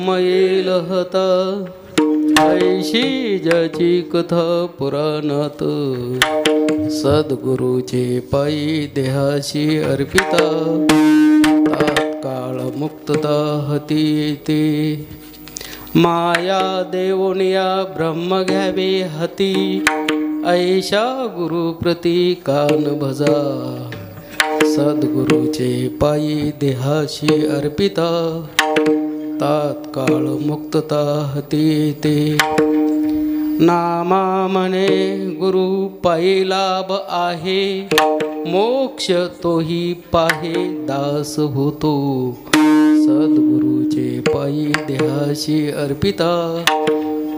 ब्रह्म येईल हता ऐशी ज्याची कथा पुराणात सद्गुरूचे पायी देहाशी अर्पिता तात्काळ मुक्तता हती येते माया देवोनिया ब्रह्म घ्यावे हती ऐशा गुरुप्रती कान भजा सद्गुरूचे पायी देहाशी अर्पिता तात्काळ मुक्तता हती येते नामा म्हणे गुरु पायी लाभ आहे मोक्ष तोही पाहे दास होतो सद्गुरूचे पायी देहाशी अर्पिता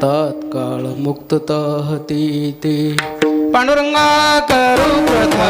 तात्काळ मुक्तता हती येते पांडुरंगा करू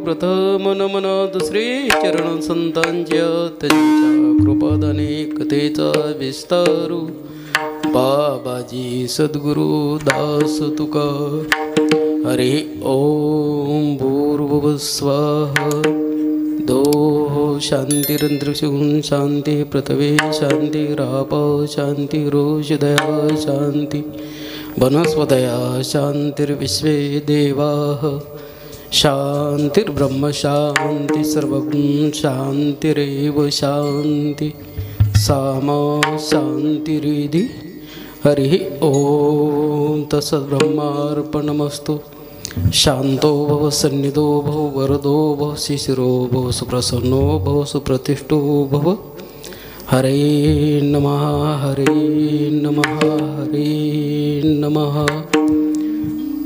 प्रथम नमन दुसरे चरण संतांच्या त्यांच्या कृपादाने कथेचा विस्तारू बाबाजी सद्गुरु दास तुका हरे ओम भूर्भुवः स्वाहा दो शांतिरंतरिक्षं शांति पृथ्वी शांति राप शांति रोषदया शांति वनस्पतया शांतिर्विश्वे देवाः शांतिर्ब्रह्म शांति सर्वगुण शांतिरेव शांति सामा शांतिरिधि हरि ओम तत्सद्ब्रह्मार्पणमस्तु शांतो भव सन्निधो भव वरदो भव शिशिरो भव सुप्रसन्नो भव सुप्रतिष्ठो भव हरे नमः हरे नमः हरे नमः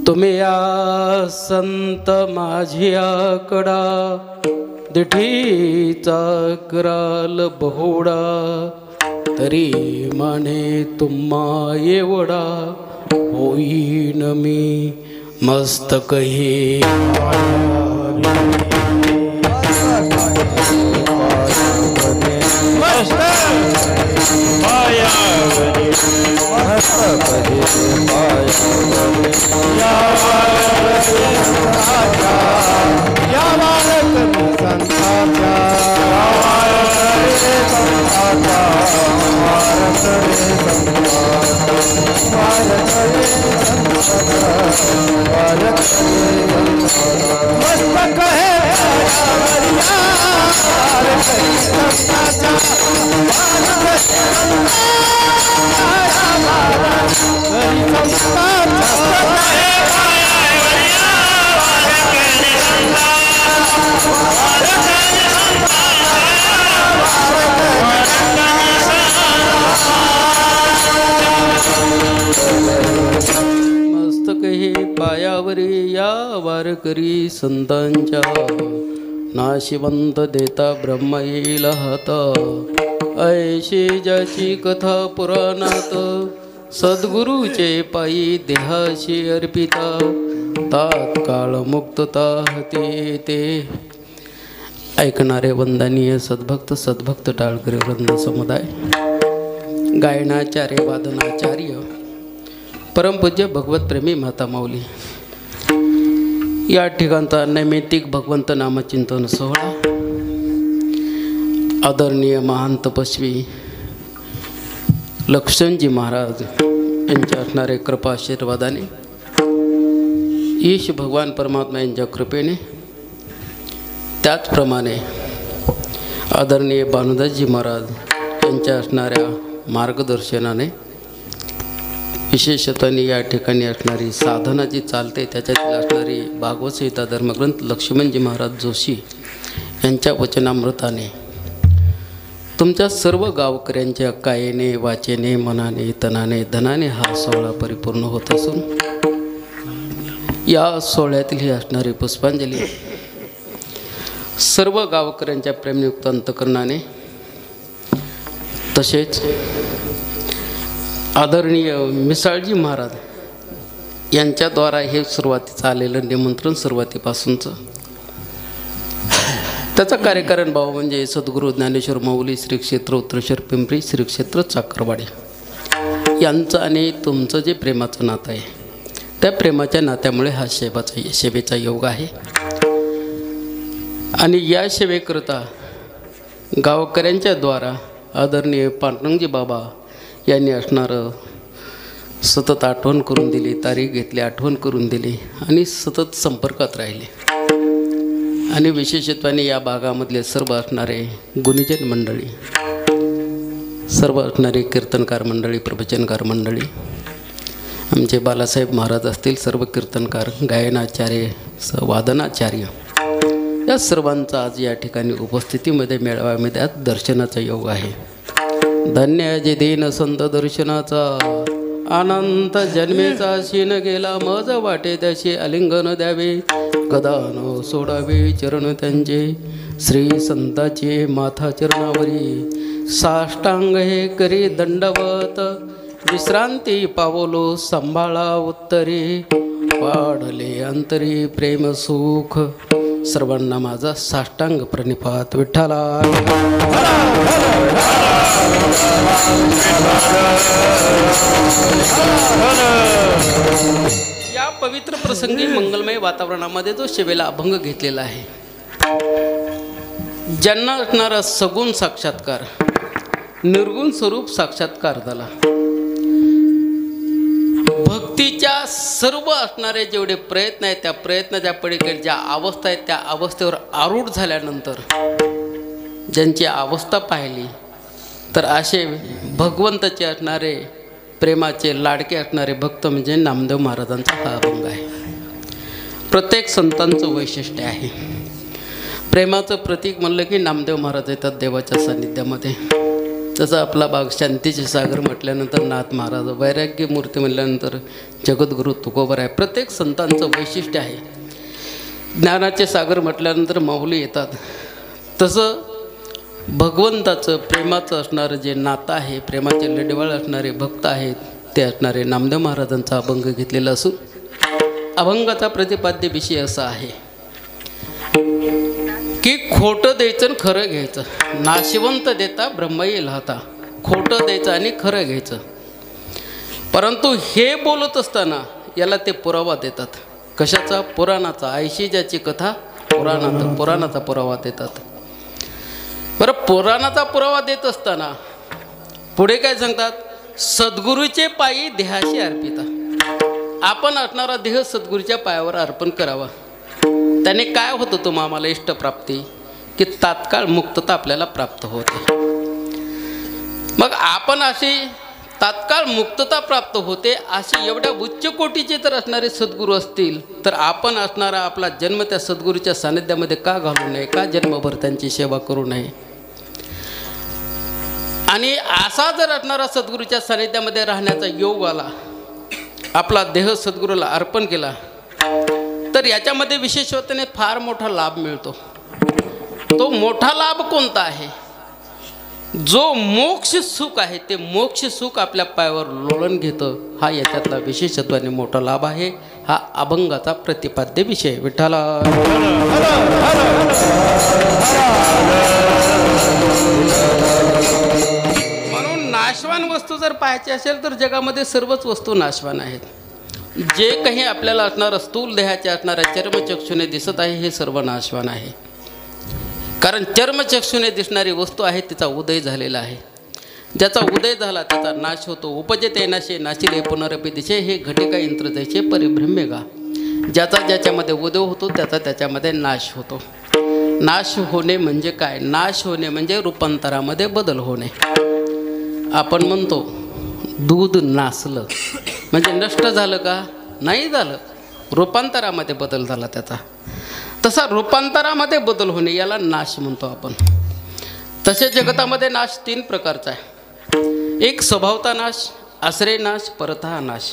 तुम्ही या संत माझिया कडा दिठीचा कराल बहुडा तरी माने तुम्हा एवढा होईन मी मस्तक हे पायावरी या वारकरी संतांच्या नाशिवंत देता ब्रह्म येईल हाता ऐशी ज्याची कथा पुराणात सद्गुरूचे पायी देहाशी अर्पिता तात्काळ मुक्तता हती येते ऐकणारे वंदनीय सद्भक्त सद्भक्त टाळकरी वृंद समुदाय गायनाचार्य वादनाचार्य परमपूज्य भगवतप्रेमी माता माऊली या ठिकाणचा नैमित्तिक भगवंत नामचिंतन सोहळा आदरणीय महान तपस्वी लक्ष्मणजी महाराज यांच्या असणारे कृपा आशीर्वादाने ईश भगवान परमात्मा यांच्या कृपेने त्याचप्रमाणे आदरणीय भानुदासजी महाराज यांच्या असणाऱ्या मार्गदर्शनाने विशेषतः या ठिकाणी असणारी साधना जी चालते त्याच्यातील असणारी भागवतसंहिता धर्मग्रंथ लक्ष्मणजी महाराज जोशी यांच्या वचनामृताने तुमच्या सर्व गावकऱ्यांच्या कायेने वाचेने मनाने तनाने धनाने हा सोहळा परिपूर्ण होत असून या सोहळ्यातील ही असणारी पुष्पांजली सर्व गावकऱ्यांच्या प्रेमयुक्त अंतकरणाने, तसेच आदरणीय मिसाळजी महाराज यांच्याद्वारा हे सुरुवातीचं आलेलं निमंत्रण, सुरुवातीपासूनचं त्याचा कार्यकारण भाव म्हणजे सद्गुरू ज्ञानेश्वर माऊली श्री क्षेत्र उत्तरेश्वर पिंपरी, श्री क्षेत्र चाकरवाडी यांचं आणि तुमचं जे प्रेमाचं नातं आहे, त्या प्रेमाच्या नात्यामुळे हा सेवेचा योग आहे. आणि या सेवेकरता गावकऱ्यांच्या द्वारा आदरणीय पांडुरंगजी बाबा यांनी असणारं सतत आठवण करून दिली, तारीख घेतली, आठवण करून दिली आणि सतत संपर्कात राहिले. आणि विशेषत्वाने या भागामधले सर्व असणारे गुणीजन मंडळी, सर्व असणारे कीर्तनकार मंडळी, प्रवचनकार मंडळी, आमचे बालासाहेब महाराज असतील, सर्व कीर्तनकार, गायनाचार्य, वादनाचार्य, या सर्वांचा आज या ठिकाणी उपस्थितीमध्ये मेळाव्यामध्ये आज दर्शनाचा योग आहे. धन्य जे देन संत दर्शनाचा, अनंत जन्मेचा शीन गेला, मज वाटे त्याचे आलिंगन द्यावे, गदान सोडावे चरण त्यांचे, श्री संताचे माथा चरणावरी, साष्टांग हे करी दंडवत, विश्रांती पावलो सांभाळा उत्तरी, वाढले अंतरी प्रेम सुख, सर्वांना माझा साष्टांग प्रणिपात. विठ्ठला या पवित्र प्रसंगी मंगलमय वातावरणामध्ये जो सेवेला अभंग घेतलेला आहे, ज्यांना असणारा सगुण साक्षात्कार, निर्गुण स्वरूप साक्षात्कार झाला, भक्तीच्या सर्व असणारे जेवढे प्रयत्न आहेत त्या प्रयत्नाच्या पलीकडे ज्या अवस्था आहेत त्या अवस्थेवर आरूढ झाल्यानंतर ज्यांची अवस्था पाहिली तर असे भगवंताचे असणारे प्रेमाचे लाडके असणारे भक्त म्हणजे नामदेव महाराजांचा हा अभंग आहे. प्रत्येक संतांचं वैशिष्ट्य आहे. प्रेमाचं प्रतीक म्हणलं की नामदेव महाराज येतात देवाच्या सान्निध्यामध्ये. तसं आपला भाग शांतीचे सागर म्हटल्यानंतर नाथ महाराज, वैराग्य मूर्ती म्हटल्यानंतर जगद्गुरू तुकोबर आहे. प्रत्येक संतांचं वैशिष्ट्य आहे. ज्ञानाचे सागर म्हटल्यानंतर माऊली येतात. तसं भगवंताचं प्रेमाचं असणारं जे नातं आहे, प्रेमाचे लढेवाळ असणारे भक्त आहेत, ते असणारे नामदेव महाराजांचा अभंग घेतलेला असून अभंगाचा प्रतिपाद्य विषय असा आहे की खोटं द्यायचं आणि खरं घ्यायचं. नाशिवंत देता ब्रह्म येईल हाता. खोटं द्यायचं आणि खरं घ्यायचं. परंतु हे बोलत असताना याला ते पुरावा देतात. कशाचा? पुराणाचा. आयशी ज्याची कथा पुराणाचा पुरावा देतात. बरं, पुराणाचा पुरावा देत असताना पुढे काय सांगतात? सद्गुरूचे पायी देहाशी अर्पिता. आपण असणारा देह सद्गुरूच्या पायावर अर्पण करावा. त्याने काय होतं तुम्हा आम्हाला इष्टप्राप्ती, की तात्काळ मुक्तता आपल्याला प्राप्त होते. मग आपण अशी तात्काळ मुक्तता प्राप्त होते अशी एवढ्या उच्च कोटीचे तर असणारे सद्गुरू असतील तर आपण असणारा आपला जन्म त्या सद्गुरूच्या सानिध्यामध्ये का घालू नये? का जन्मभर त्यांची सेवा करू नये? आणि असा जर असणारा सद्गुरूच्या सानिध्यामध्ये राहण्याचा योग आला, आपला देह सद्गुरूला अर्पण केला, तर याच्यामध्ये विशेषत्वाने फार मोठा लाभ मिळतो. तो मोठा लाभ कोणता आहे? जो मोक्ष सुख आहे ते मोक्ष सुख आपल्या पायावर लोळण घेतं. हा याच्यातला विशेषत्वाने मोठा लाभ आहे. हा अभंगाचा प्रतिपाद्य विषय. विठ्ठला म्हणून नाशवान वस्तू जर पाहायची असेल तर जगामध्ये सर्वच वस्तू नाशवान आहेत. जे काही आपल्याला असणारं स्थूल देहाचे असणाऱ्या चर्मचक्षुने दिसत आहे हे सर्व नाशवान आहे. कारण चर्मचक्षुने दिसणारी वस्तू आहे तिचा उदय झालेला आहे. ज्याचा उदय झाला त्याचा नाश होतो. उपजते नाशे नाशिले पुनरपी दिशे हे घटिका यंत्र जैसे परिभ्रम्यगा. ज्याचा ज्याच्यामध्ये उदय होतो त्याचा त्याच्यामध्ये नाश होतो. नाश होणे म्हणजे काय? नाश होणे म्हणजे रूपांतरामध्ये बदल होणे. आपण म्हणतो दूध नासलं म्हणजे नष्ट झालं का? नाही झालं, रूपांतरामध्ये बदल झाला त्याचा. तसा रूपांतरामध्ये बदल होणे याला नाश म्हणतो आपण. तसे जगतामध्ये नाश 3 प्रकारचा आहे. एक स्वभावता नाश, आश्रय नाश, परतः नाश.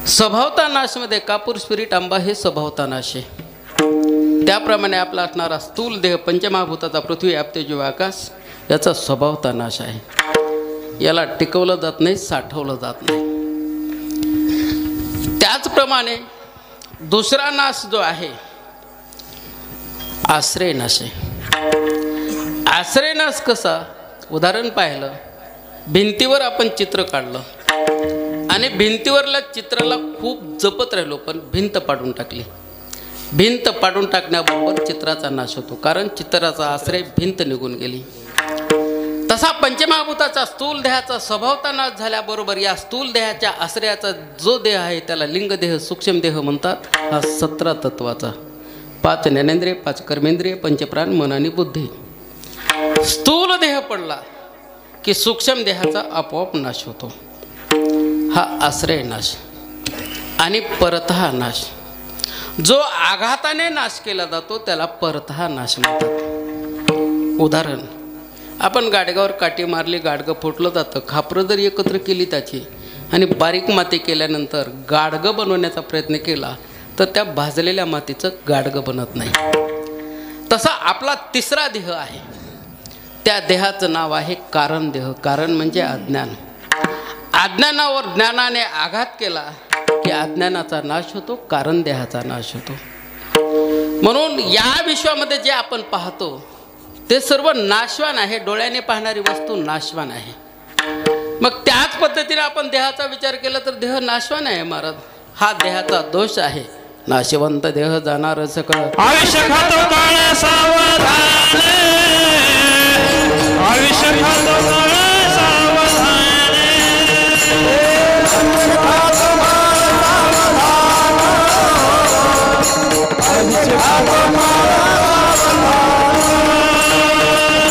स्वभावता नाशमध्ये कापूर स्पिरिट आंबा हे स्वभावता नाश आहे. त्याप्रमाणे आपला असणारा स्थूल देह पंचमहाभूताचा पृथ्वी आप तेजो आकाश याचा स्वभावता नाश आहे. याला टिकवलं जात नाही, साठवलं जात नाही. त्याचप्रमाणे दुसरा नाश जो आहे आश्रय नाश आहे. आश्रय नाश कसा? उदाहरण पाहिलं, भिंतीवर आपण चित्र काढलं आणि भिंतीवरल्या चित्राला खूप जपत राहिलो, पण भिंत पाडून टाकली. भिंत पाडून टाकण्याबरोबर चित्राचा नाश होतो, कारण चित्राचा आश्रय भिंत निघून गेली. तसा पंचमहाभूताचा स्थूल देहाचा स्वभावता नाश झाल्याबरोबर या स्थूल देहाच्या आश्रयाचा जो देह आहे त्याला लिंग देह सूक्ष्म देह म्हणतात. हा 17 तत्वाचा 5 ज्ञानेंद्रिय 5 कर्मेंद्रिय पंचप्राण मन आणि बुद्धी. स्थूल देह पडला की सूक्ष्म देहाचा आपोआप नाश होतो. हा आश्रय नाश. आणि परतः नाश, जो आघाताने नाश केला जातो त्याला परतः नाश म्हणतात. उदाहरण, आपण गाडगावर काठी मारली, गाडगं फुटलं जातं. खापरं जर एकत्र केली त्याची आणि बारीक माती केल्यानंतर गाडगं बनवण्याचा प्रयत्न केला तर त्या भाजलेल्या मातीचं गाडगं बनत नाही. तसा आपला तिसरा देह आहे, त्या देहाचं नाव आहे कारण देह. कारण म्हणजे अज्ञान. अज्ञानावर ज्ञानाने आघात केला की अज्ञानाचा नाश होतो, कारण देहाचा नाश होतो. म्हणून या विश्वामध्ये जे आपण पाहतो ते सर्व नाशवान आहे. डोळ्याने पाहणारी वस्तू नाशवान आहे. मग त्याच पद्धतीने आपण देहाचा विचार केला तर देह नाशवान आहे महाराज. हा देहाचा दोष आहे. नाशवंत देह जाणार सकळ आयुष्य खातो काळ सावधान, आयुष्य खातो काळ सावधान,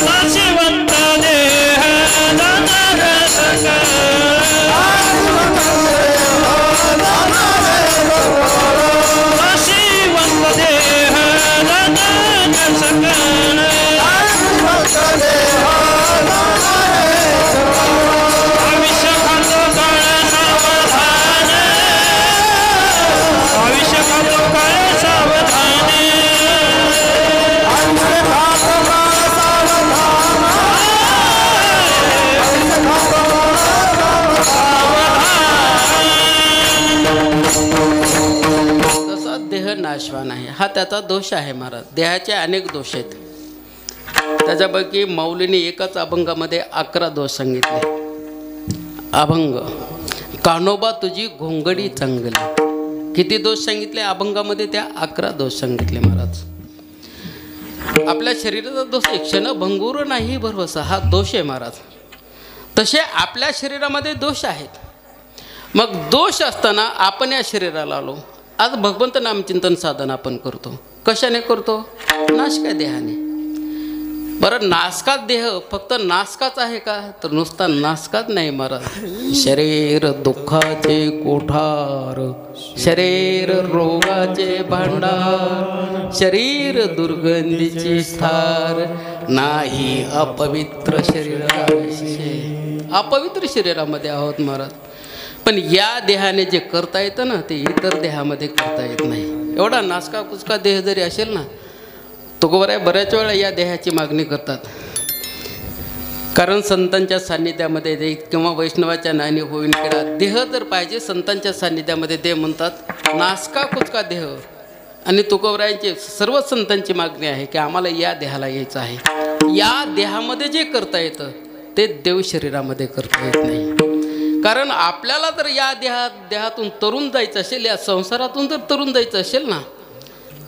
नाशवंत देह जाणार सकळ, नाशवान आहे. हा त्याचा दोष आहे महाराज. देहाचे अनेक दोष आहेत. त्याच्यापैकी मौलीने एकाच अभंगामध्ये 11 दोष सांगितले. अभंग, कान्होबा तुझी घोंगडी चांगली. किती दोष सांगितले अभंगामध्ये? त्या 11 दोष सांगितले महाराज. आपल्या शरीराचा दोष आहे, क्षण भंगूर नाही भरवसा, हा दोष आहे महाराज. तसे आपल्या शरीरामध्ये दोष आहेत. मग दोष असताना आपण या शरीराला आलो. आज भगवंत नामचिंतन साधन आपण करतो. कशाने करतो? नाशका देहाने. बरं, नासकाच देह फक्त नासकाच आहे का? तर नुसता नासकाच नाही महाराज. शरीर दुःखाचे कोठार, शरीर रोगाचे भांडार, शरीर दुर्गंधीची स्थार, नाही अपवित्र शरीराविषयी. अपवित्र शरीरामध्ये आहोत महाराज. पण या देहाने जे करता येतं ना ते इतर देहामध्ये करता येत नाही. एवढा नासका कुचका देह जरी असेल ना, तो बऱ्याच वेळा या देहाची मागणी करतात. कारण संतांच्या सान्निध्यामध्ये किंवा वैष्णवाच्या नानी होईन केला देह जर पाहिजे, संतांच्या सान्निध्यामध्ये ते म्हणतात नासका कुचका देह. आणि तुकोबरायांची सर्व संतांची मागणी आहे की आम्हाला या देहाला यायचं आहे. या देहामध्ये जे करता येतं ते देव शरीरामध्ये करता येत नाही. कारण आपल्याला जर या देहातून तरुण जायचं असेल, या संसारातून जर तरुण जायचं असेल ना,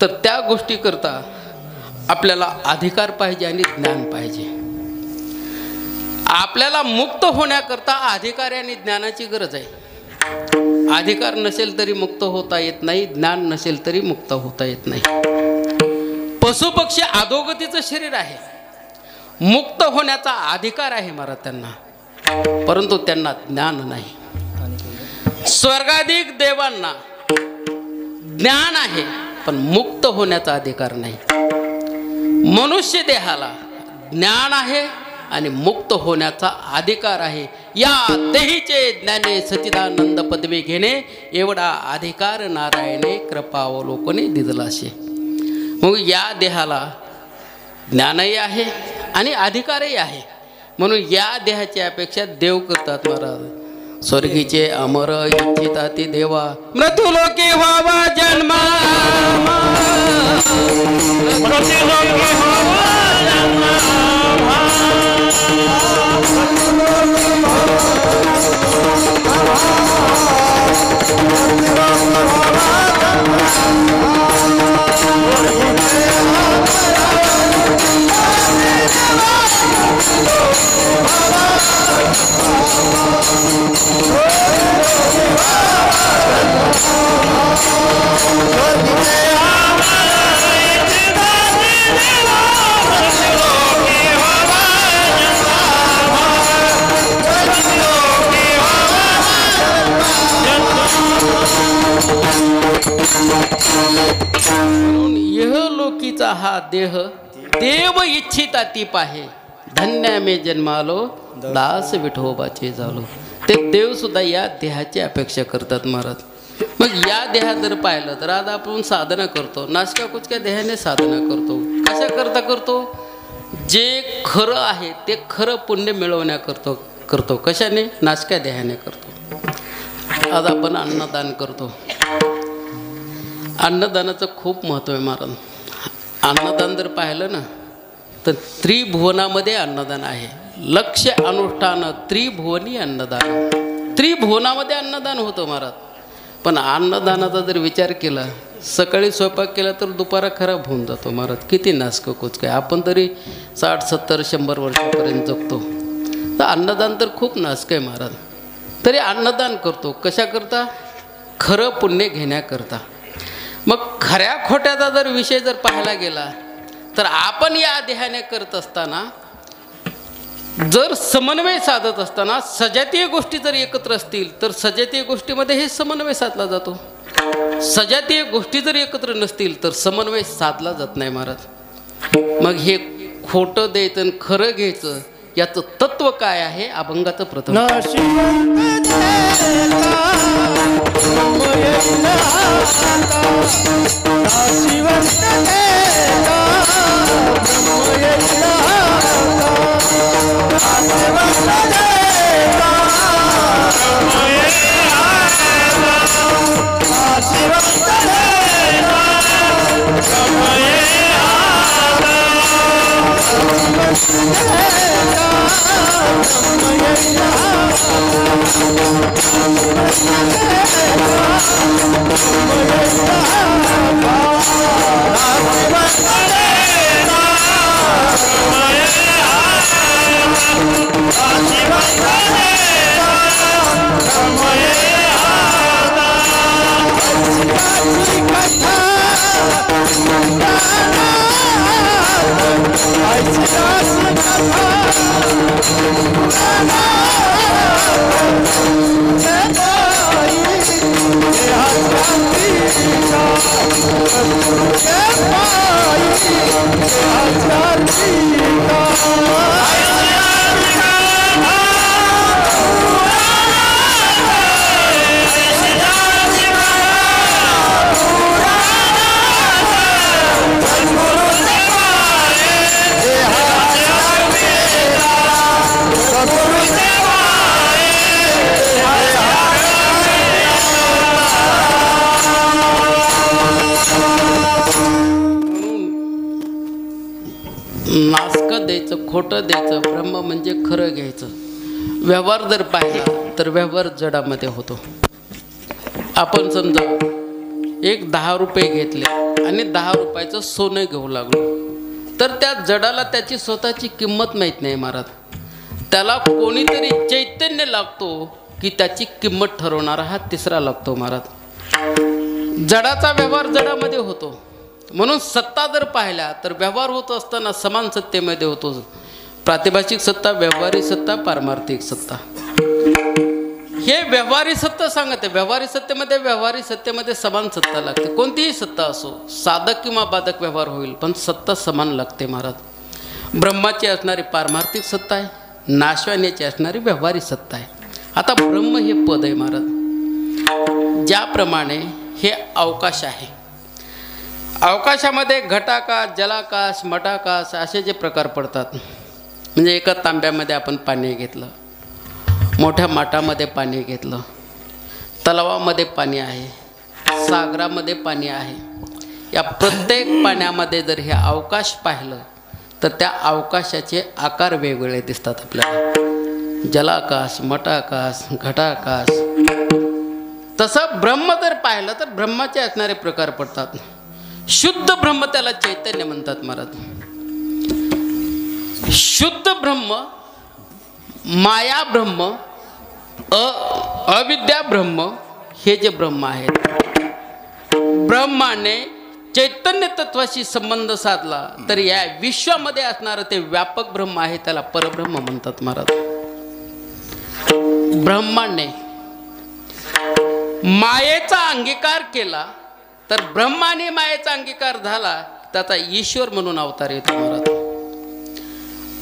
तर त्या गोष्टी करता आपल्याला अधिकार पाहिजे आणि ज्ञान पाहिजे. आपल्याला मुक्त होण्याकरता अधिकार आणि ज्ञानाची गरज आहे. अधिकार नसेल तरी मुक्त होता येत नाही, ज्ञान नसेल तरी मुक्त होता येत नाही. पशुपक्षी अधोगतीचं शरीर आहे, मुक्त होण्याचा अधिकार आहे महाराज त्यांना, परंतु त्यांना ज्ञान नाही. स्वर्गाधिक देवांना ज्ञान आहे पण मुक्त होण्याचा अधिकार नाही. मनुष्य देहाला ज्ञान आहे आणि मुक्त होण्याचा अधिकार आहे. या देहीचे ज्ञाने सच्चिदानंद पदवी घेणे एवढा अधिकार नारायणे कृपावलोकने दिदलाशे. मग या देहाला ज्ञानही आहे आणि अधिकारही आहे. म्हणून या देहाची अपेक्षा देव करतात महाराज. स्वर्गीचे अमर इच्छिता ते देवा मृत्युलोकी व्हावा जन्म मृत्युलोकी व्हावा जन्म म्हणून इहलोकीचा हा देह देव इच्छिता तीप आहे. धन्य मे जन्मालो दास विठोबाचे झालो. ते देव सुद्धा या देहाची अपेक्षा करतात महाराज. मग या देहा जर पाहिलं तर आज आपण साधना करतो, नाशका कुचक्या देहाने साधना करतो. कशा करता करतो? जे खरं आहे ते खरं पुण्य मिळवण्या करतो. कशाने? नाशका देहाने करतो. आज आपण अन्नदान करतो. अन्नदानाचं खूप महत्त्व आहे महाराज. अन्नदान जर पाहिलं ना तर त्रिभुवनामध्ये अन्नदान आहे. लक्ष्य अनुष्ठान त्रिभुवनी अन्नदान. त्रिभुवनामध्ये अन्नदान होतं महाराज. पण अन्नदानाचा जर विचार केला, सकाळी स्वयंपाक केला तर दुपारा खराब होऊन जातो महाराज. किती नासकं कुचकं. आपण तरी 60, 70, 100 वर्षापर्यंत जगतो. तर अन्नदान तर खूप नासकं आहे महाराज. तरी अन्नदान करतो. कशा करता? खरं पुण्य घेण्याकरता. मग खऱ्या खोट्याचा जर विषय जर पाहायला गेला तर आपण या देहाने करत असताना जर समन्वय साधत असताना सजातीय गोष्टी जर एकत्र असतील तर सजातीय गोष्टीमध्ये हे समन्वय साधला जातो. सजातीय गोष्टी जर एकत्र नसतील तर समन्वय साधला जात नाही महाराज. मग हे खोटं द्यायचं आणि खरं घ्यायचं याचं तत्व काय आहे? अभंगाचं प्रथम नासकं द्यायचं, खोटं द्यायचं, ब्रह्म म्हणजे खरं घ्यायचं. व्यवहार जर पाहिला तर व्यवहार जडामध्ये होतो. आपण समजा एक 10 रुपये घेतले आणि 10 रुपयाचं सोनं घेऊ लागलो तर त्या जडाला त्याची स्वतःची किंमत माहीत नाही महाराज. त्याला कोणीतरी चैतन्य लागतो की त्याची किंमत ठरवणारा हा तिसरा लागतो महाराज. जडाचा व्यवहार जडामध्ये होतो. म्हणून सत्ता जर पाहिल्या तर व्यवहार होत असताना समान सत्तेमध्ये होतो. प्रातिभाषिक सत्ता, व्यवहारिक सत्ता, पारमार्थिक सत्ता. हे व्यवहारिक सत्ता सांगते. व्यवहारिक सत्तेमध्ये समान सत्ता लागते. कोणतीही सत्ता असो, साधक किंवा बाधक व्यवहार होईल पण सत्ता समान लागते महाराज. ब्रह्माची असणारी पारमार्थिक सत्ता आहे, नाशवाण्याची असणारी व्यावहारिक सत्ता आहे. आता ब्रह्म हे पद आहे महाराज. ज्याप्रमाणे हे अवकाश आहे, अवकाशामध्ये घटाकाश, जलाकाश, मठाकाश असे जे प्रकार पडतात. म्हणजे एका तांब्यामध्ये आपण पाणी घेतलं, मोठ्या माठामध्ये पाणी घेतलं, तलावामध्ये पाणी आहे, सागरामध्ये पाणी आहे. या प्रत्येक पाण्यामध्ये जर हे अवकाश पाहिलं तर त्या अवकाशाचे आकार वेगवेगळे दिसतात आपल्याला. जलाकाश, मठाकाश, घटाकाश. तसं ब्रह्म जर पाहिलं तर ब्रह्माचे असणारे प्रकार पडतात. शुद्ध ब्रह्म त्याला चैतन्य म्हणतात महाराज. शुद्ध ब्रह्म, माया ब्रह्म, अविद्या ब्रह्म हे जे ब्रह्म आहेत, ब्रह्माने चैतन्य तत्वाशी संबंध साधला तर या विश्वामध्ये असणारं ते व्यापक ब्रह्म आहे, त्याला परब्रह्म म्हणतात महाराज. ब्रह्माने मायेचा अंगीकार केला तर ब्रह्माने मायेचा अंगीकार झाला, त्याचा ईश्वर म्हणून अवतार येतो महाराज.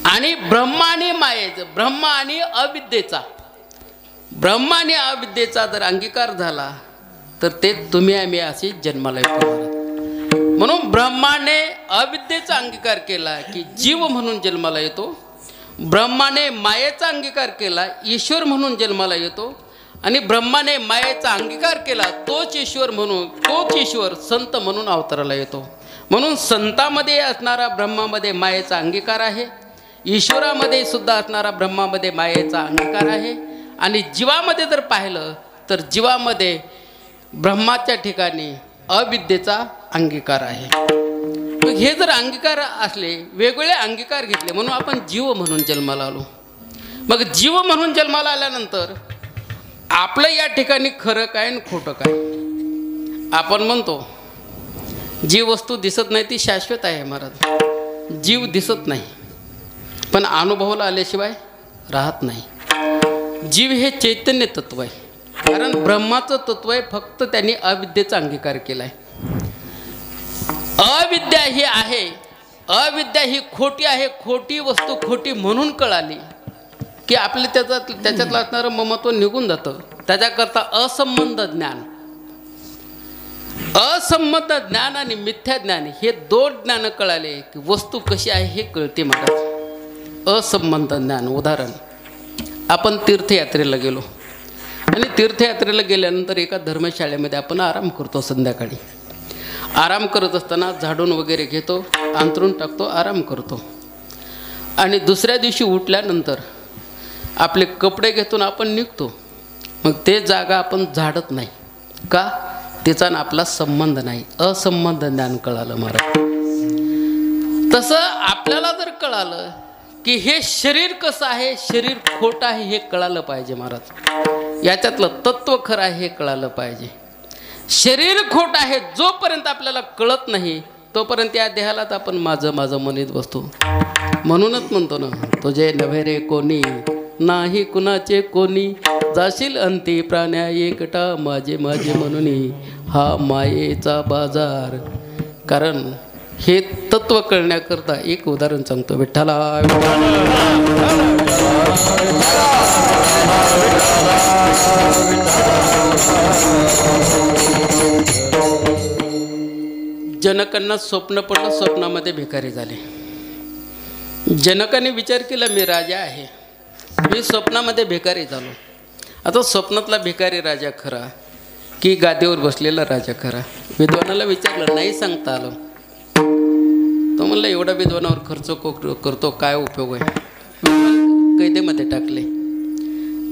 आणि ब्रह्माने मायेचं, ब्रह्म आणि अविद्येचा, ब्रह्म आणि अविद्येचा जर अंगीकार झाला तर ते तुम्ही आम्ही अशी जन्माला येतो महाराज. म्हणून ब्रह्माने अविद्येचा अंगीकार केला की जीव म्हणून जन्माला येतो, ब्रह्माने मायेचा अंगीकार केला ईश्वर म्हणून जन्माला येतो, आणि ब्रह्माने मायेचा अंगीकार केला तोच ईश्वर म्हणून, तोच ईश्वर संत म्हणून अवताराला येतो. म्हणून संतामध्ये असणारा ब्रह्मामध्ये मायेचा अंगीकार आहे, ईश्वरामध्ये सुद्धा असणारा ब्रह्मामध्ये मायेचा अंगीकार आहे, आणि जीवामध्ये जर पाहिलं तर जीवामध्ये ब्रह्माच्या ठिकाणी अविद्येचा अंगीकार आहे. मग हे जर अंगीकार असले, वेगवेगळे अंगीकार घेतले, म्हणून आपण जीव म्हणून जन्माला आलो. मग जीव म्हणून जन्माला आल्यानंतर आपलं या ठिकाणी खरं काय आणि खोटं काय. आपण म्हणतो जी वस्तू दिसत नाही ती शाश्वत आहे महाराज. जीव दिसत नाही पण अनुभवाला आल्याशिवाय राहत नाही. जीव हे चैतन्य तत्व आहे, कारण ब्रह्माचं तत्व आहे, फक्त त्यांनी अविद्येचा अंगीकार केला आहे. अविद्या ही आहे, अविद्या ही खोटी आहे. खोटी वस्तू खोटी म्हणून कळाली की आपले त्याच्यातलं असणारं ममत्व निघून जातं. त्याच्याकरता असंबंध ज्ञान, असंबंध ज्ञान आणि मिथ्या ज्ञान हे दोन ज्ञान कळाले की वस्तू कशी आहे हे कळते महाराज. असंबंध ज्ञान, उदाहरण, आपण तीर्थयात्रेला गेलो आणि तीर्थयात्रेला गेल्यानंतर एका धर्मशाळेमध्ये आपण आराम करतो. संध्याकाळी आराम करत असताना झाडून वगैरे घेतो, अंथरून टाकतो, आराम करतो, आणि दुसऱ्या दिवशी उठल्यानंतर आपले कपडे घेतो आपण निघतो. मग ते जागा आपण झाडत नाही का, तिचा ना आपला संबंध नाही. असंबंध ज्ञान कळालं महाराज. तसं आपल्याला जर कळालं की हे शरीर कसं आहे, शरीर खोटं आहे हे कळालं पाहिजे महाराज. याच्यातलं तत्व खरं आहे हे कळालं पाहिजे. शरीर खोटं आहे जोपर्यंत आपल्याला कळत नाही तोपर्यंत या देहालाच आपण माझं माझं म्हणत बसतो. म्हणूनच म्हणतो ना, तुझे नव्हे रे कोणी, नाही कुणाचे कोणी, जाशील अंती प्राण्या एकटा, माझे माझे म्हणून हा मायेचा बाजार. कारण हे तत्व कळण्याकरता एक उदाहरण सांगतो. विठ्ठला जनकांना स्वप्न पडलं, स्वप्नामध्ये भिकारी झाले. जनकाने विचार केला मी राजा आहे, मी स्वप्नामध्ये भिकारी झालो. आता स्वप्नातला भिकारी राजा खरा की गादीवर बसलेला राजा खरा. विद्वानाला विचारलं, नाही सांगता आलं. तो म्हणला एवढा विद्वानावर खर्च करतो काय उपयोग आहे. कैदेमध्ये टाकले.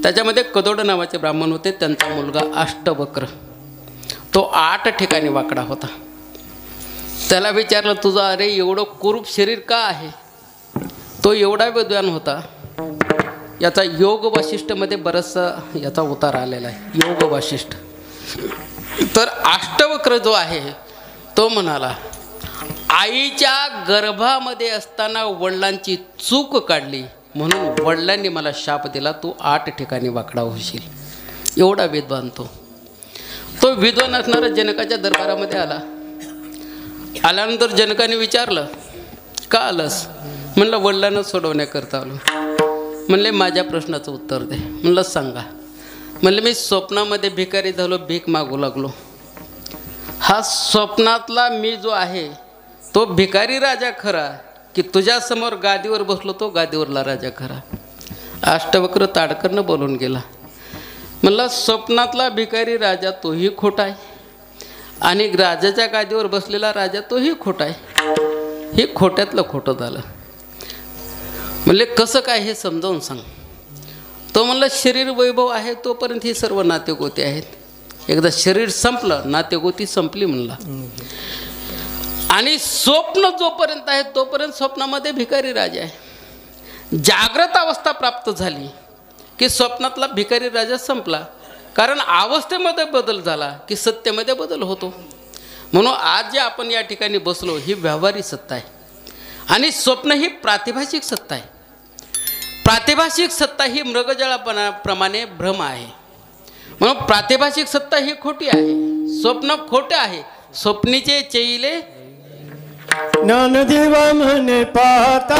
त्याच्यामध्ये कदोड नावाचे ब्राह्मण होते, त्यांचा मुलगा अष्टवक्र, तो 8 ठिकाणी वाकडा होता. त्याला विचारलं तुझं अरे एवढं कुरूप शरीर का आहे. तो एवढा विद्वान होता. याचा योग वाशिष्ठमध्ये बराचसा याचा उतार आलेला आहे, योग वाशिष्ठ. तर अष्टवक्र जो आहे तो म्हणाला, आईच्या गर्भामध्ये असताना वडिलांची चूक काढली म्हणून वडिलांनी मला शाप दिला, तू 8 ठिकाणी वाकडा होशील. एवढा विद्वान तो विद्वान असणारा जनकाच्या दरबारामध्ये आला. आल्यानंतर जनकाने विचारलं का आलंस. म्हणलं वडिलांना सोडवण्याकरता आलो. म्हणले माझ्या प्रश्नाचं उत्तर दे. म्हणलं सांगा. म्हणले मी स्वप्नामध्ये भिकारी झालो, भीक मागू लागलो. हा स्वप्नातला मी जो आहे तो भिकारी राजा खरा की तुझ्यासमोर गादीवर बसलो तो गादीवरला राजा खरा? अष्टवक्र ताडकरनं बोलून गेला. म्हणलं स्वप्नातला भिकारी राजा तोही खोटा आहे आणि राजाच्या गादीवर बसलेला राजा तोही खोटा आहे. हे खोट्यातलं खोटं झालं. म्हणले कसं काय हे समजावून सांग. तो म्हणलं शरीर वैभव आहे तोपर्यंत ही सर्व नातेगोती आहेत. एकदा शरीर संपलं नातेगोती संपली म्हणला. आणि स्वप्न जोपर्यंत आहे तोपर्यंत स्वप्नामध्ये भिकारी राजा आहे. जागृत अवस्था प्राप्त झाली की स्वप्नातला भिकारी राजा संपला. कारण अवस्थेमध्ये बदल झाला की सत्तेमध्ये बदल होतो. म्हणून आज जे आपण या ठिकाणी बसलो ही व्यावहारिक सत्ता आहे आणि स्वप्न ही प्रातिभाषिक सत्ता आहे. प्रातिभाषिक सत्ता ही मृगजळाप्रमाणे भ्रम आहे. म्हणून प्रातिभाषिक सत्ता ही खोटी आहे. स्वप्न खोटे आहे. स्वप्नीचे चेईले ज्ञानदेवा म्हणे पाहता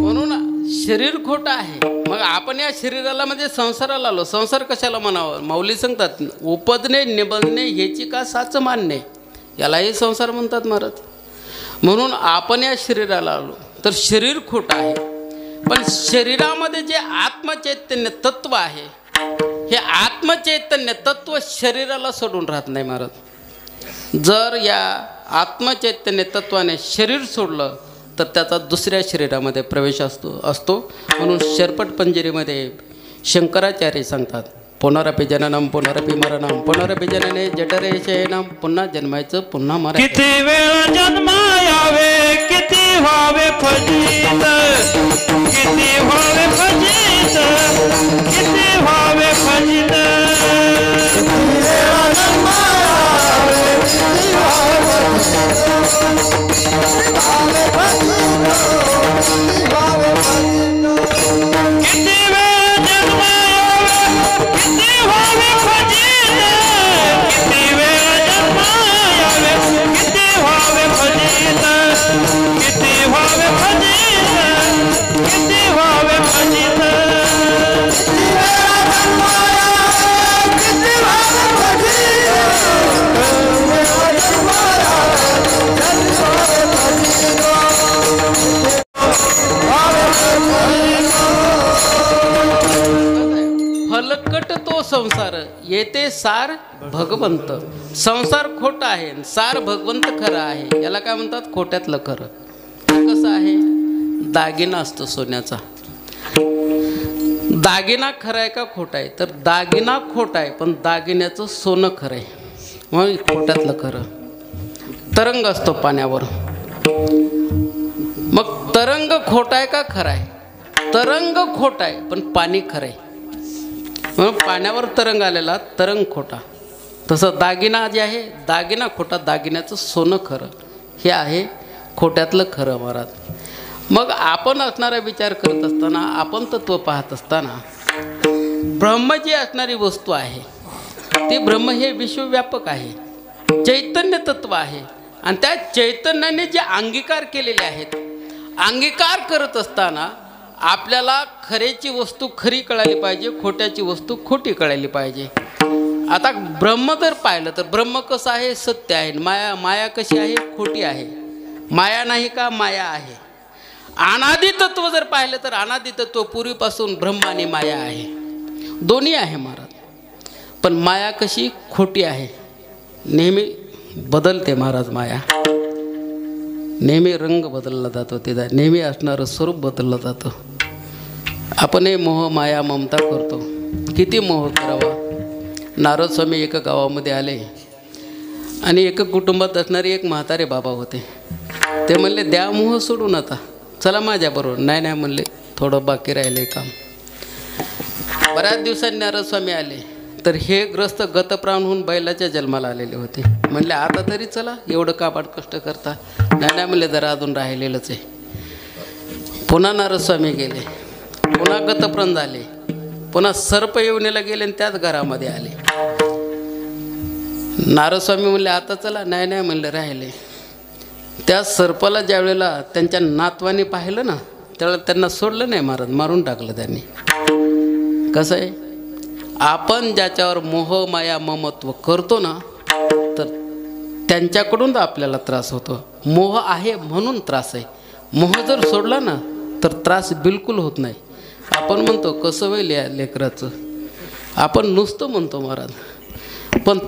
म्हणून शरीर खोटं आहे. मग आपण या शरीराला म्हणजे संसाराला आलो. संसार कशाला म्हणावं? माऊली सांगतात उपजणे निबंधणे ह्याची का साच मानणे, यालाही संसार म्हणतात महाराज. म्हणून आपण या शरीराला आलो तर शरीर खोटं आहे. पण शरीरामध्ये जे आत्मचैतन्य तत्व आहे हे आत्मचैतन्य तत्व शरीराला सोडून राहत नाही महाराज. जर या आत्मचैतन्य तत्वाने शरीर सोडलं तर त्याचा दुसऱ्या शरीरामध्ये प्रवेश असतो. म्हणून शरपट पंजरीमध्ये शंकराचार्य सांगतात पुनरपि जननम पुनरपि मरणम पुनरपि जनने जठरे शयनम. पुन्हा जन्मायचं पुन्हा मरायचं. किती वेळ जन्मायावे किती व्हावे फजित, किती व्हावे फजित, किती व्हावे फजित. किती वेळ जन्मायावे किती व्हावे फजित, किती वेळ जन्मायावे किती व्हावे फजित, किती व्हावे फजित, किती व्हावे फजित. फलकट तो संसार येते सार भगवंत. संसार खोटा आहे सार भगवंत खरं आहे. याला काय म्हणतात? खोट्यातलं खरं. कसं आहे? दागिना असतो सोन्याचा. दागिना खरा आहे का खोटा आहे? तर दागिना खोटा आहे पण दागिन्याचं सोनं खरं आहे. मग खोट्यातलं खरं. तरंग असतो पाण्यावर. मग तरंग खोटा आहे का खरा आहे? तरंग खोटा आहे पण पाणी खरं आहे. मग पाण्यावर तरंग आलेला तरंग खोटा. तसं दागिना जे आहे दागिना खोटा दागिन्याचं सोनं खरं. हे आहे खोट्यातलं खरं महाराज. मग आपण असणारा विचार करत असताना आपण तत्व पाहत असताना ब्रह्म जी असणारी वस्तू आहे ती ब्रह्म हे विश्वव्यापक आहे. चैतन्य तत्व आहे आणि त्या चैतन्याने जे अंगीकार केलेले आहेत अंगीकार करत असताना आपल्याला खऱ्याची वस्तू खरी कळाली पाहिजे, खोट्याची वस्तू खोटी कळाली पाहिजे. आता ब्रह्म जर पाहिलं तर ब्रह्म कसं आहे? सत्य आहे. माया कशी आहे? खोटी आहे. माया नाही का? माया आहे. अनादि तत्व जर पाहिलं तर अनादि तत्व पूर्वीपासून ब्रह्म आणि माया आहे. दोन्ही आहे महाराज. पण माया कशी? खोटी आहे. नेहमी बदलते महाराज. माया नेहमी रंग बदलला जातो. ते नेहमी असणारं स्वरूप बदललं जातं. आपणही मोह माया ममता करतो. किती मोह करावा? नारद स्वामी एका गावामध्ये आले आणि एका कुटुंबात असणारे एक म्हातारे बाबा होते. ते म्हणले द्या मोह सोडून आता चला माझ्याबरोबर. नाही नाही म्हणले, थोडं बाकी राहिले काम. बऱ्याच दिवसांनी नारद स्वामी आले तर हे ग्रस्त गतप्राण बैलाच्या जन्माला आलेले होते. म्हणले आता तरी चला, एवढं काबाड कष्ट करता. नाही नाही म्हणले, जरा अजून राहिलेलंच आहे. पुन्हा नारद स्वामी गेले, पुन्हा गतप्राण झाले, पुन्हा सर्प येवणीला गेले आणि त्याच घरामध्ये आले. नारद स्वामी म्हणले आता चला. नाही नाही म्हणले, राहिले. त्या सर्पाला ज्या वेळेला त्यांच्या नातवाने पाहिलं ना, त्यावेळेला त्यांना सोडलं नाही महाराज, मारून टाकलं त्यांनी. कसं आहे, आपण ज्याच्यावर मोह माया ममत्व करतो ना, तर त्यांच्याकडून आपल्याला त्रास होतो. मोह आहे म्हणून त्रास आहे. मोह जर सोडला ना तर त्रास बिलकुल होत नाही. आपण म्हणतो कसं होईल या लेकराचं, आपण नुसतं म्हणतो महाराज, पण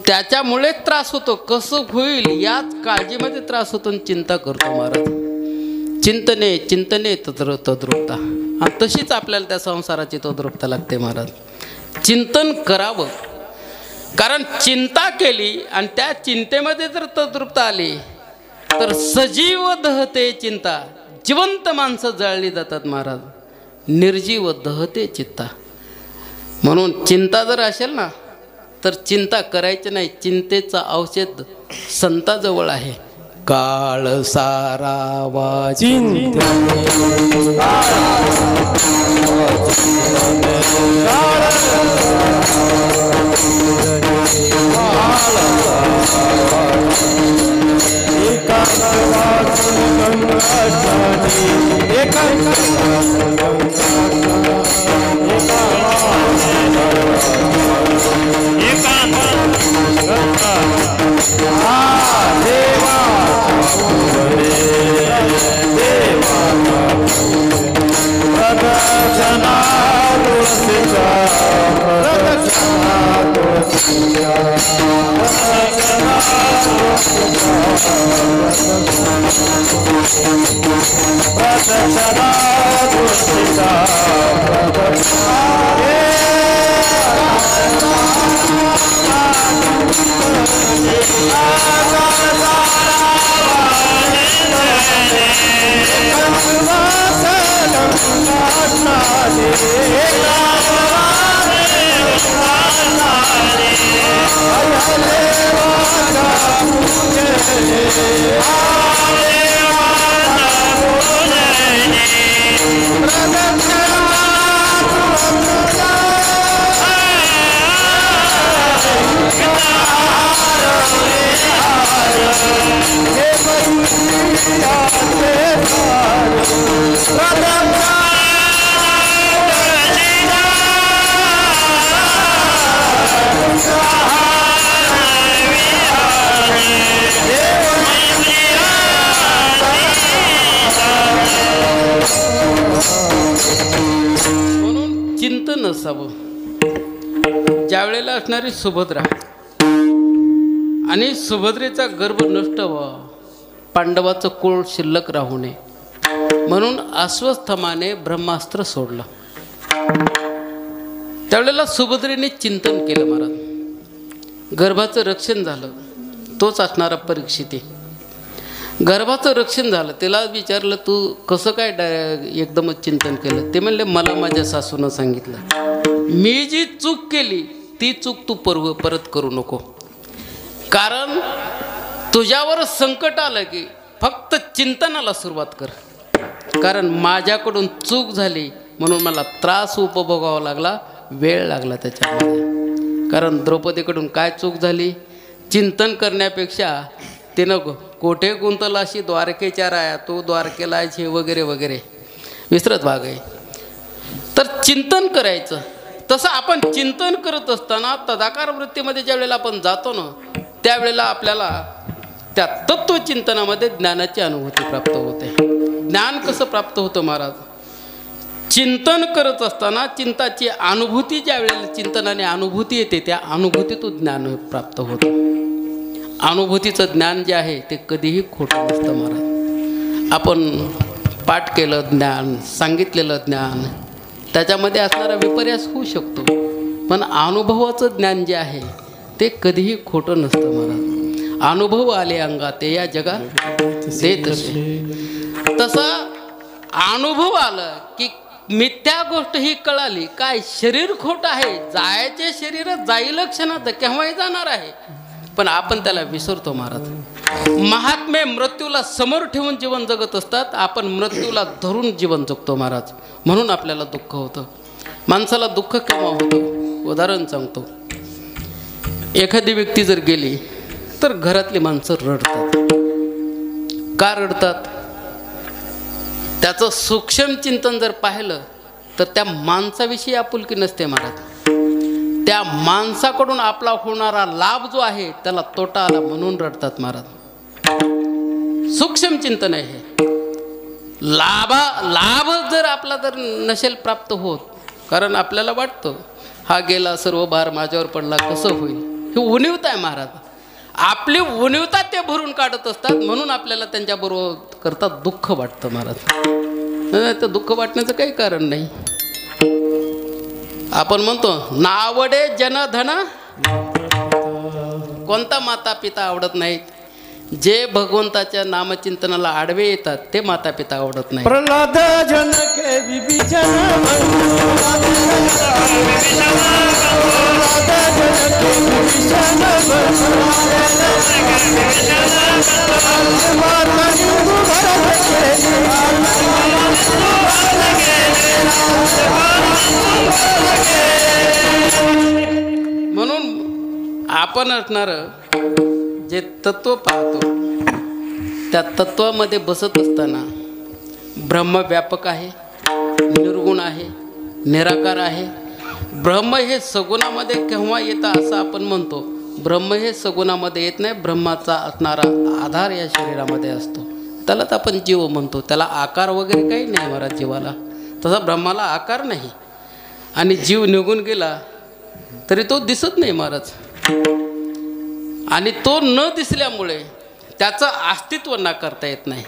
त्याच्यामुळे त्रास होतो. कसं होईल याच काळजीमध्ये त्रास होतो आणि चिंता करतो महाराज. चिंतने चिंतने तद्रुपता. आणि तशीच आपल्याला त्या संसाराची तद्रुपता लागते महाराज. चिंतन करावं, कारण चिंता केली आणि त्या चिंतेमध्ये जर तद्रुपता आली तर सजीव दहते चिंता. जिवंत माणसं जळली जातात महाराज, निर्जीव दहते चित्ता. म्हणून चिंता जर असेल ना तर चिंता करायची नाही. चिंतेचं औषध संताजवळ आहे. काळ सारावा चिंतने, नसावं. ज्या वेळेला असणारी सुभद्रा आणि सुभद्रेचा गर्भ नष्ट व्हावा, पांडवाचं कुळ शिल्लक राहू नये म्हणून अश्वस्थामाने ब्रह्मास्त्र सोडलं. त्यावेळेला सुभद्रेने चिंतन केलं महाराज. गर्भाचं रक्षण झालं, तोच असणारा परीक्षित. गर्भाचं रक्षण झालं. त्याला विचारलं तू कसं काय एकदमच चिंतन केलं? ते म्हणले मला माझ्या सासूनं सांगितलं, मी जी चूक केली ती चूक तू परत करू नको. कारण तुझ्यावर संकट आलं की फक्त चिंतनाला सुरुवात कर. कारण माझ्याकडून चूक झाली म्हणून मला त्रास उपभोगावा लागला, वेळ लागला त्याच्यामध्ये. कारण द्रौपदीकडून काय चूक झाली, चिंतन करण्यापेक्षा तिनं कोठे गुंतला अशी द्वारकेच्या राया, तो द्वारकेला हे वगैरे वगैरे विसरत भाग आहे. तर चिंतन करायचं. तसं आपण चिंतन करत असताना तदाकार वृत्तीमध्ये ज्या वेळेला आपण जातो ना, त्यावेळेला आपल्याला त्या तत्वचिंतनामध्ये ज्ञानाची अनुभूती प्राप्त होते. ज्ञान कसं प्राप्त होतं महाराज? चिंतन करत असताना चिंताची अनुभूती ज्या वेळेला चिंतनाने अनुभूती येते, त्या अनुभूतीतून ज्ञान प्राप्त होतं. अनुभूतीचं ज्ञान जे आहे ते कधीही खोटं नसतं महाराज. आपण पाठ केलं ज्ञान, सांगितलेलं ज्ञान, त्याच्यामध्ये असणारा विपर्यास होऊ शकतो, पण अनुभवाचं ज्ञान जे आहे ते कधीही खोटं नसतं महाराज. अनुभव आले अंगात या जगात देत असे. तसा अनुभव आलं की मिथ्या गोष्ट ही कळाली, काय शरीर खोट आहे, जायचे शरीर जाईल क्षणात, केव्हाही जाणार आहे, पण आपण त्याला विसरतो महाराज. महात्मे मृत्यूला समोर ठेवून जीवन जगत असतात, आपण मृत्यूला धरून जीवन जगतो महाराज. म्हणून आपल्याला दुःख होतं. माणसाला दुःख केव्हा होतं? उदाहरण सांगतो. एखादी व्यक्ती जर गेली तर घरातली माणसं रडतात. का रडतात? त्याचं सूक्ष्म चिंतन जर पाहिलं तर त्या माणसाविषयी आपुलकी नसते महाराज. त्या माणसाकडून आपला होणारा लाभ जो आहे त्याला तोटा आला म्हणून रडतात महाराज. सूक्ष्म चिंतन आहे हे. लाभ जर आपला जर नसेल प्राप्त होत, कारण आपल्याला वाटतं हा गेला, सर्व भार माझ्यावर पडला, कसं होईल, ही उणीवता आहे महाराज. आपली उणीवता ते भरून काढत असतात, म्हणून आपल्याला त्यांच्याबरोबर करता दुःख वाटतं महाराज. तर दुःख वाटण्याचं काही कारण नाही. आपण म्हणतो नावडे जनधन, कोणता माता पिता आवडत नाहीत? जे भगवंताच्या नामचिंतनाला आडवे येतात ते माता पिता आवडत नाही. प्रल्हाद जनके विभीषण म्हणून आपण असणार जे तत्व पाहतो त्या तत्वामध्ये बसत असताना ब्रह्म व्यापक आहे, निर्गुण आहे, निराकार आहे. ब्रह्म हे सगुणामध्ये केव्हा येतं असं आपण म्हणतो. ब्रह्म हे सगुणामध्ये येत नाही. ब्रह्माचा असणारा आधार या शरीरामध्ये असतो, त्यालाच आपण जीव म्हणतो. त्याला आकार वगैरे काही नाही महाराज जीवाला. तसा ब्रह्माला आकार नाही. आणि जीव निघून गेला तरी तो दिसत नाही महाराज. आणि तो न दिसल्यामुळे त्याचं अस्तित्व नाकारता येत नाही.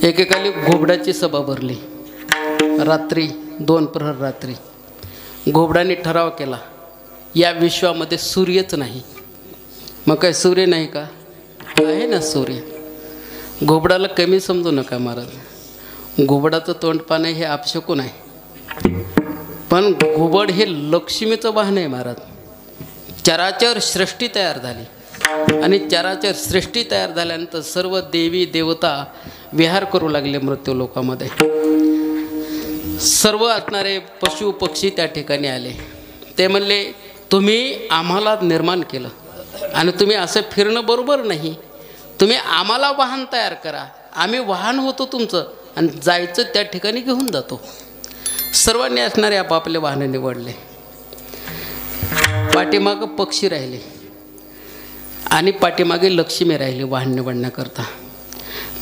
एकेकाली घोबडाची सभा भरली. रात्री 2 प्रहर रात्री घोबडाने ठराव केला, या विश्वामध्ये सूर्यच नाही. मग काय सूर्य नाही का? आहे ना सूर्य. घोबडाला कमी समजू नका महाराज. घोबडाचं तोंड पाणी हे अपशकुन आहे, पण घुबड हे लक्ष्मीचं वाहन आहे महाराज. चराचर सृष्टी तयार झाली आणि चराचर सृष्टी तयार झाल्यानंतर सर्व देवी देवता विहार करू लागले मृत्यू लोकामध्ये. सर्व असणारे पशु पक्षी त्या ठिकाणी आले. ते म्हणले तुम्ही आम्हाला निर्माण केलं आणि तुम्ही असं फिरणं बरोबर नाही. तुम्ही आम्हाला वाहन तयार करा, आम्ही वाहन होतो तुमचं आणि जायचं त्या ठिकाणी घेऊन जातो. सर्वांनी असणारे आपापले वाहनं निवडले. पाठीमागं पक्षी राहिले आणि पाठीमागे लक्ष्मी राहिली वाहन निवडण्याकरता.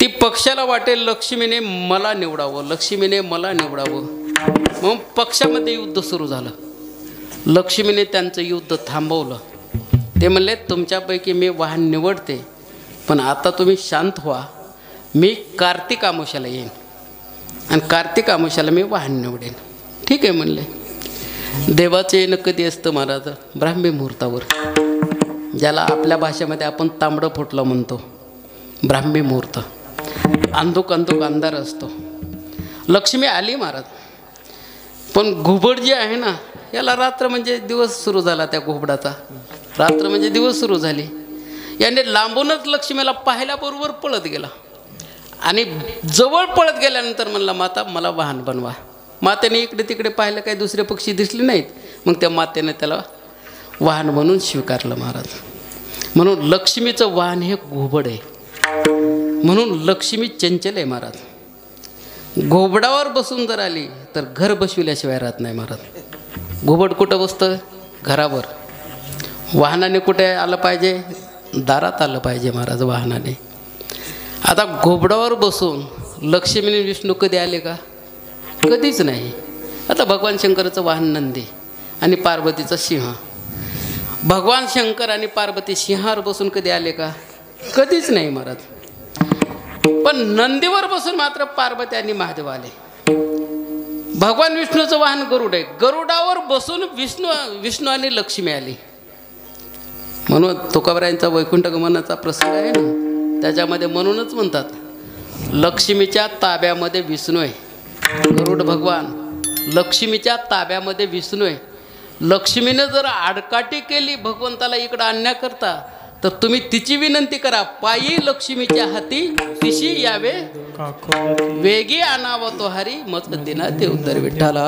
ती पक्षाला वाटेल लक्ष्मीने मला निवडावं, लक्ष्मीने मला निवडावं. मग पक्षामध्ये युद्ध सुरू झालं. लक्ष्मीने त्यांचं युद्ध थांबवलं. ते म्हणले तुमच्यापैकी मी वाहन निवडते, पण आता तुम्ही शांत व्हा. मी कार्तिक अमावस्याला येईन आणि कार्तिक अमावस्याला मी वाहन निवडेन. ठीक आहे म्हणले. देवाचं येणं कधी असतं महाराज? ब्राह्मी मुहूर्तावर, ज्याला आपल्या भाषेमध्ये आपण तांबडं फुटलं म्हणतो. ब्राह्मी मुहूर्त, अंधुक अंधार असतो. लक्ष्मी आली महाराज, पण घुबड जे आहे ना, याला रात्र म्हणजे दिवस सुरू झाला. त्या घुबडाचा रात्र म्हणजे दिवस सुरू झाली. याने लांबूनच लक्ष्मीला पाहिल्याबरोबर पळत गेला आणि जवळ पळत गेल्यानंतर म्हणला माता मला वाहन बनवा. मातेने इकडे तिकडे पाहिलं, काही दुसरे पक्षी दिसले नाहीत. मग त्या मातेने त्याला वाहन म्हणून स्वीकारलं महाराज. म्हणून लक्ष्मीचं वाहन हे घुबड आहे. म्हणून लक्ष्मी चंचल आहे महाराज. घोबडावर बसून जर आली तर घर बसविल्याशिवाय राहत नाही महाराज. घुबड कुठं बसतं? घरावर. वाहनाने कुठे आलं पाहिजे? दारात आलं पाहिजे महाराज वाहनाने. आता घोबडावर बसून लक्ष्मीने विष्णू कधी आले का? कधीच नाही. आता भगवान शंकराचं वाहन नंदी आणि पार्वतीचा सिंह. भगवान शंकर आणि पार्वती सिंहावर बसून कधी आले का? कधीच नाही महाराज. पण नंदीवर बसून मात्र पार्वती आणि महादेव आले. भगवान विष्णूचं वाहन गरुड आहे. गरुडावर बसून विष्णू आणि लक्ष्मी आली. म्हणून तुकारायांचा वैकुंठ गमनाचा प्रसंग आहे ना, त्याच्यामध्ये म्हणूनच म्हणतात लक्ष्मीच्या ताब्यामध्ये विष्णू आहे. गरुड भगवान लक्ष्मीच्या ताब्यामध्ये विष्णू आहे. लक्ष्मीनं जर आडकाठी केली भगवंताला इकडं आणण्याकरता, तर तुम्ही तिची विनंती करा, पायी लक्ष्मीच्या हाती तिशी यावे वेगी आणावं तो हरी, मग दिना ते उत्तर विठ्ठला.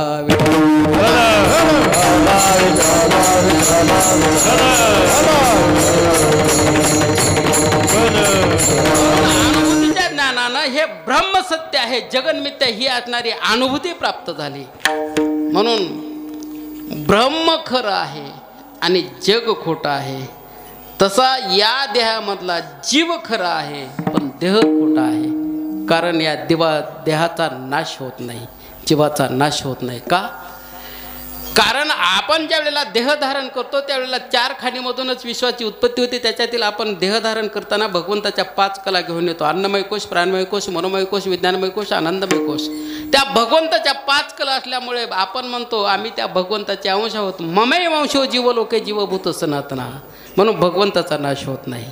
अनुभूतीच्या ज्ञानानं हे ब्रह्मसत्य आहे, जगन्मित्य ही असणारी अनुभूती प्राप्त झाली. म्हणून ब्रह्म खरं आहे आणि जग खोटं आहे. तसा या देहामधला जीव खरा आहे, पण देह खोटा आहे. कारण या देहाचा नाश होत नाही, जीवाचा नाश होत नाही. का? कारण आपण ज्या वेळेला देह धारण करतो त्यावेळेला 4 खाणीमधूनच विश्वाची उत्पत्ती होती. त्याच्यातील आपण देह धारण करताना भगवंताच्या 5 कला घेऊन येतो. अन्नमय कोश, प्राणमय कोश, मनोमय कोश, विज्ञानमय कोश, आनंदमय कोश. त्या भगवंताच्या 5 कला असल्यामुळे आपण म्हणतो आम्ही त्या भगवंताचे अंश आहोत. ममय वंशो जीवलोके जीवभूत सनातना. म्हणून भगवंताचा नाश होत नाही.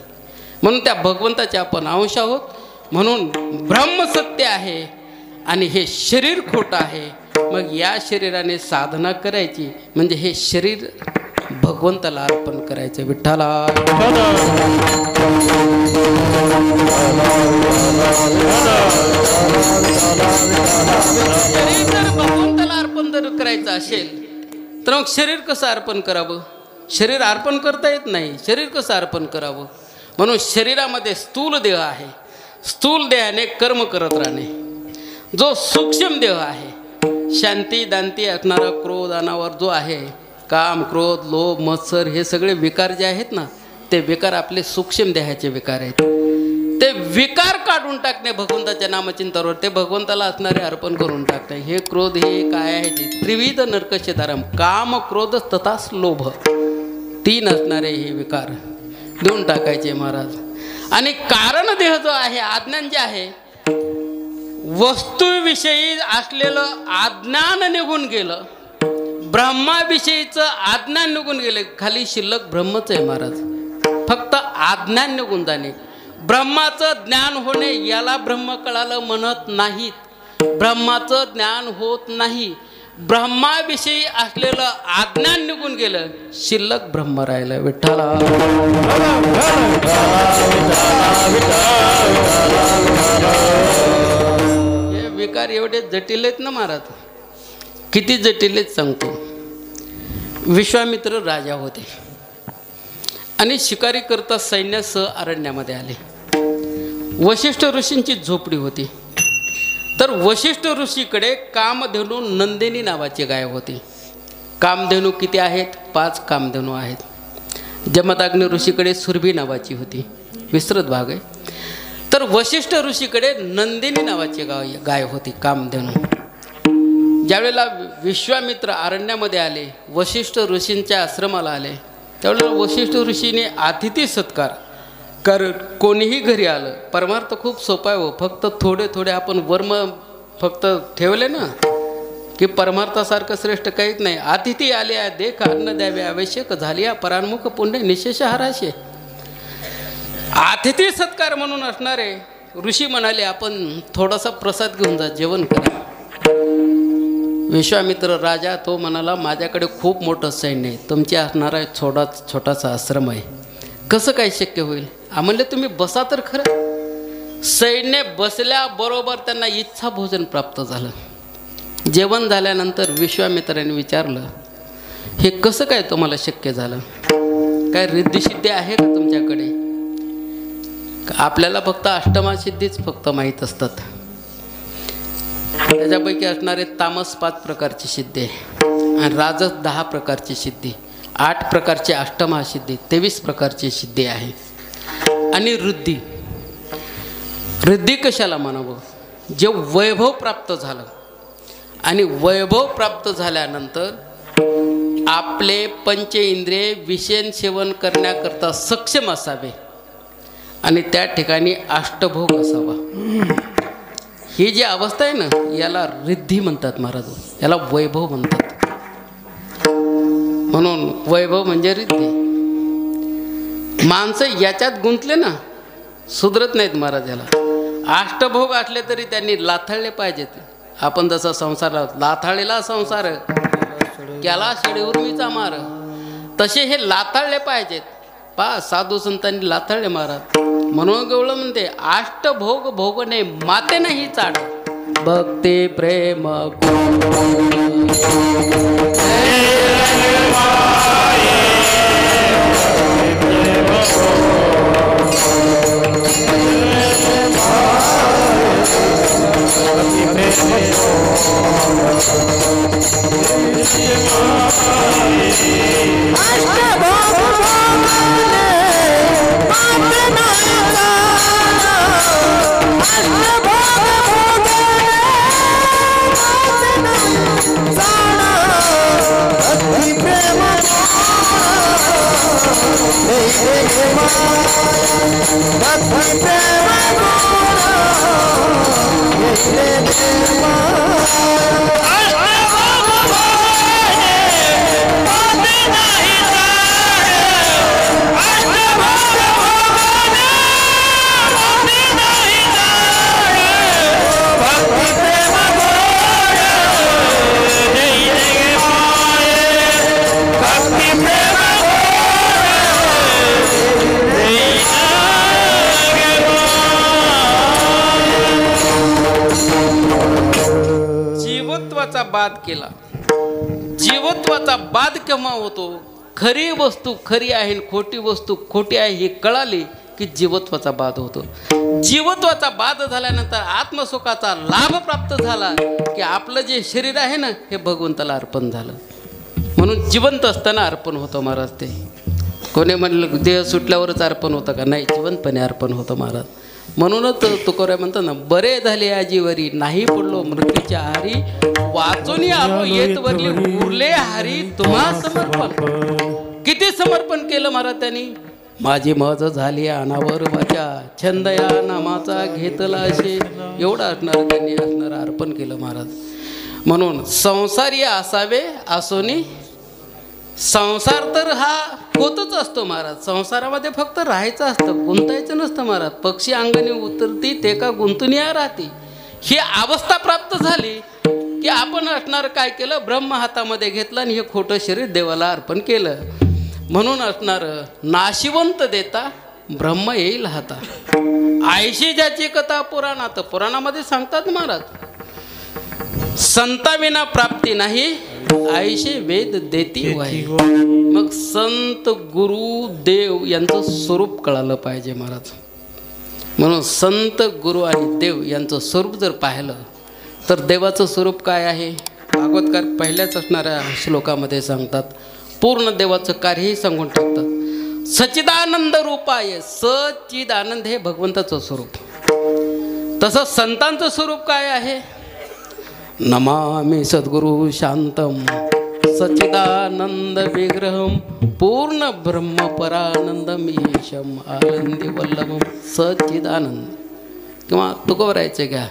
म्हणून त्या भगवंताचे आपण अंश आहोत. म्हणून ब्रह्म सत्य आहे आणि हे शरीर खोटं आहे. मग या शरीराने साधना करायची, म्हणजे हे शरीर भगवंताला अर्पण करायचं. विठ्ठला. शरीर जर भगवंताला अर्पण जर करायचं असेल तर मग शरीर कसं अर्पण करावं? शरीर अर्पण करता येत नाही. शरीर कसं अर्पण करावं? म्हणून शरीरामध्ये स्थूल देह आहे. स्थूल देहाने कर्म करत राहणे. जो सूक्ष्म देह आहे, शांती दांती असणारा क्रोध अनावर जो आहे, काम क्रोध लोभ मत्सर हे सगळे विकार जे आहेत ना, ते विकार आपले सूक्ष्म देहाचे विकार आहेत. ते विकार काढून टाकणे भगवंताच्या नामचिंतावर, ते भगवंताला असणारे अर्पण करून टाकणे. हे क्रोध हे काय आहे ते त्रिविध नरकशेदारम, काम क्रोध तथाच लोभ, 3 असणारे हे विकार देऊन टाकायचे महाराज. आणि कारण देह जो आहे, अज्ञान जे आहे, वस्तूविषयी असलेलं अज्ञान निघून गेलं, ब्रह्माविषयीचं अज्ञान निघून गेले. खाली शिल्लक ब्रह्मच आहे महाराज. फक्त अज्ञान निघून जाणे. ब्रह्माचं ज्ञान होणे याला ब्रह्म कळालं म्हणत नाहीत. ब्रह्माचं ज्ञान होत नाही. ब्रह्माविषयी असलेलं अज्ञान निघून गेलं, शिल्लक ब्रह्म राहिलं. विठ्ठला. हे विकार एवढे जटिल आहेत ना महाराज, किती जटिल आहेत सांगतो. विश्वामित्र राजा होते आणि शिकारी करता सैन्यासह अरण्यामध्ये आले. वशिष्ठ ऋषींची झोपडी होती. तर वशिष्ठ ऋषीकडे कामधेनू नंदिनी नावाची गाय होती. कामधेनू किती आहेत? 5 कामधेनू आहेत. जमदग्नी ऋषीकडे सुरभी नावाची होती, विस्तृत भाग आहे. तर वशिष्ठ ऋषीकडे नंदिनी नावाची गाय होती, कामधेनू. ज्यावेळेला विश्वामित्र अरण्यामध्ये आले, वशिष्ठ ऋषींच्या आश्रमाला आले, त्यावेळेला वशिष्ठ ऋषीने अतिथी सत्कार. कारण कोणीही घरी आलं, परमार्थ खूप सोपा आहे हो. फक्त थोडे थोडे आपण वर्म फक्त ठेवले ना की परमार्थासारखं श्रेष्ठ काहीच नाही. अतिथी आले देख अन्न द्यावे आवश्यक झाली परान्मुख पुण्य निशेष हराशे. अतिथी सत्कार म्हणून असणारे ऋषी म्हणाले आपण थोडासा प्रसाद घेऊन जा, जेवण करा. विश्वामित्र राजा तो म्हणाला माझ्याकडे खूप मोठं सैन्य आहे, तुमची असणारा छोटासा आश्रम आहे, कसं काय शक्य होईल? म्हणले तुम्ही बसा तर खरं. सैन्य बसल्याबरोबर त्यांना इच्छा भोजन प्राप्त झालं. जेवण झाल्यानंतर विश्वामित्राने विचारलं हे कसं काय तुम्हाला शक्य झालं? काय रिद्धिसिद्धी आहे का तुमच्याकडे? आपल्याला फक्त अष्टमासिद्धीच फक्त माहीत असतात. त्याच्यापैकी असणारे तामस 5 प्रकारची सिद्धी आहे आणि राजस 10 प्रकारची सिद्धी, 8 प्रकारची अष्टमहासिद्धी, 23 प्रकारची सिद्धी आहे. आणि रिद्धी, रिद्धी कशाला म्हणावं? जे वैभव प्राप्त झालं आणि वैभव प्राप्त झाल्यानंतर आपले पंच इंद्रिय विषय सेवन करण्याकरता सक्षम असावे आणि त्या ठिकाणी अष्टभोग असावा. ही जी अवस्था आहे ना याला रिद्धी म्हणतात महाराज, याला वैभव म्हणतात. म्हणून वैभव म्हणजे रिद्धी. माणसं याच्यात गुंतले ना सुधरत नाहीत महाराज. याला अष्टभोग असले तरी त्यांनी लाथळले पाहिजेत. आपण जसा संसार लाथाळलेला संसार केला शेडीउर्मीचा मार, तसे हे लाथाळले पाहिजेत. साधू संतांनी लाथाळले महाराज. म्हणून गवळं म्हणते अष्टभोग भोगणे माते नाही चाड, भक्ती प्रेम बाद केला. जीवत्वाचा बाद केव्हा होतो? खरी वस्तू खरी आहे, खोटी वस्तू खोटी आहे हे कळाली की जीवत्वाचा बाद होतो. जीवत्वाचा बाद झाल्यानंतर आत्मसुखाचा लाभ प्राप्त झाला की आपलं जे शरीर आहे ना हे भगवंताला अर्पण झालं. म्हणून जिवंत असताना अर्पण होतं महाराज. ते कोणी म्हणलं देह सुटल्यावरच अर्पण होतं का? नाही, जिवंतपणे अर्पण होतं महाराज. म्हणूनच तुकोबराय म्हणतात ना, बरे झाले आजीवरी नाही पडलो मृत्यूच्या हारी, वाचून आलो येत वरली उरले हारी तुम्हा समर्पण. किती समर्पण केलं महाराज त्यांनी. माझी मज झाली अनावर वाचा, छंद या नामाचा घेतला असे, एवढं असणार त्यांनी असणार अर्पण केलं महाराज. म्हणून संसारी असावे असोनी. संसार तर हा होतच असतो महाराज. संसारामध्ये फक्त राहायचं असतं, गुंतायचं नसतं महाराज. पक्षी अंगणी उतरती ते का गुंतुनिया राहते. ही अवस्था प्राप्त झाली की आपण असणार काय केलं, ब्रह्म हातामध्ये घेतलं आणि हे खोटं शरीर देवाला अर्पण केलं. म्हणून असणार नाशिवंत देता ब्रह्म येईल हाता. आयशी ज्याची कथा पुराणात, पुराणामध्ये सांगतात महाराज, संताविना प्राप्ती नाही आयशे वेद देती वाई. मग संत गुरु देव यांचं स्वरूप कळालं पाहिजे महाराज. म्हणून संत गुरु आणि देव यांचं स्वरूप जर पाहिलं तर देवाचं स्वरूप काय आहे भागवतकार पहिल्याच असणाऱ्या श्लोकामध्ये सांगतात. पूर्ण देवाचं कार्यही सांगून टाकतात. सच्चिदानंद रूपाय, सच्चिद आनंद हे भगवंताचं स्वरूप. तसं संतांचं स्वरूप काय आहे? नमामि सद्गुरु शांतम सच्चिदानंद विग्रहम पूर्ण ब्रह्म परानंदम ईशम आनंदी वल्लभम सच्चिदानंद. किंवा तुकोबरायचे घ्या,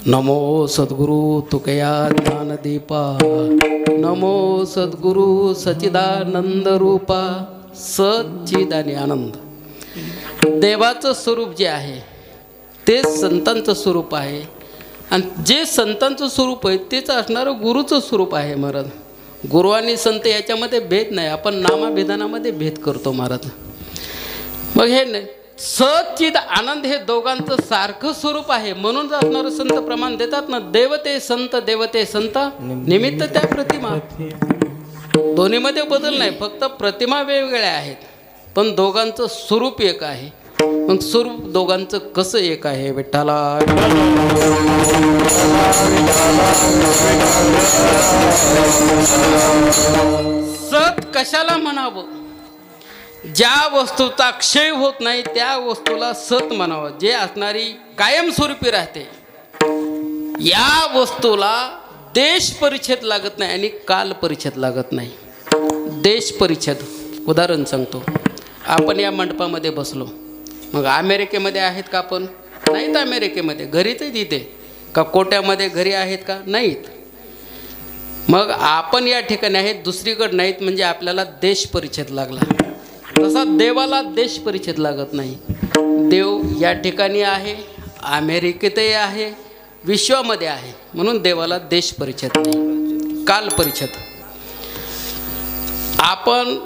नमो सद्गुरु तुकया ज्ञानदीपा, नमो सद्गुरु सच्चिदानंद रूपा सच्चिद आणि आनंद. देवाचं स्वरूप जे आहे ते संतांचं स्वरूप आहे. आणि जे संतांचं स्वरूप आहे तेच असणारं गुरुचं स्वरूप आहे महाराज. गुरु आणि संत याच्यामध्ये भेद नाही. आपण नामाभिधानामध्ये भेद करतो महाराज. मग हे नाही, सच्चिद आनंद हे दोघांचं सारखं स्वरूप आहे. म्हणून असणारं संत प्रमाण देतात ना, देवते संत देवते संत निमित्त त्या प्रतिमा. दोन्हीमध्ये बदल नाही, फक्त प्रतिमा वेगवेगळ्या आहेत पण दोघांचं स्वरूप एक आहे. मग स्वरूप दोघांचं कसं एक आहे? विठ्ठला सत कशाला म्हणावं? ज्या वस्तूचा क्षय होत नाही त्या वस्तूला सत म्हणावं. जे असणारी कायमस्वरूपी राहते, या वस्तूला देश परिच्छेद लागत नाही आणि काल परिच्छेद लागत नाही. देश परिच्छेद उदाहरण सांगतो. आपण या मंडपामध्ये बसलो, मग अमेरिकेमध्ये आहेत का आपण? नाहीत. अमेरिकेमध्ये घरीच तिथे का कोट्यामध्ये घरी आहेत का? नाहीत. मग आपण या ठिकाणी आहेत, दुसरीकडे नाहीत, म्हणजे आपल्याला देश परिच्छेद लागला. तसा देवाला देश परिच्छेद लागत नाही. देव या ठिकाणी आहे, अमेरिकेतही आहे, विश्वामध्ये आहे. म्हणून देवाला देश परिच्छेद नाही, काल परिच्छेद. आपण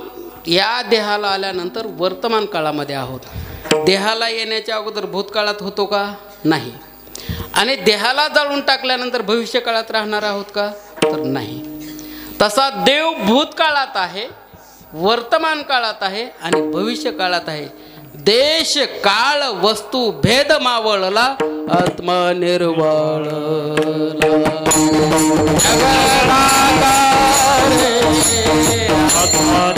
या देहाला आल्यानंतर वर्तमान काळामध्ये आहोत. देहाला येण्याच्या अगोदर भूतकाळात होतो का? नाही. आणि देहाला जाळून टाकल्यानंतर भविष्य काळात राहणार आहोत का? तर नाही. तसा देव भूतकाळात आहे, वर्तमान काळात आहे आणि भविष्य काळात आहे. देश काळ वस्तू भेद मावळला, आत्मा निर्वाळला. आत्मा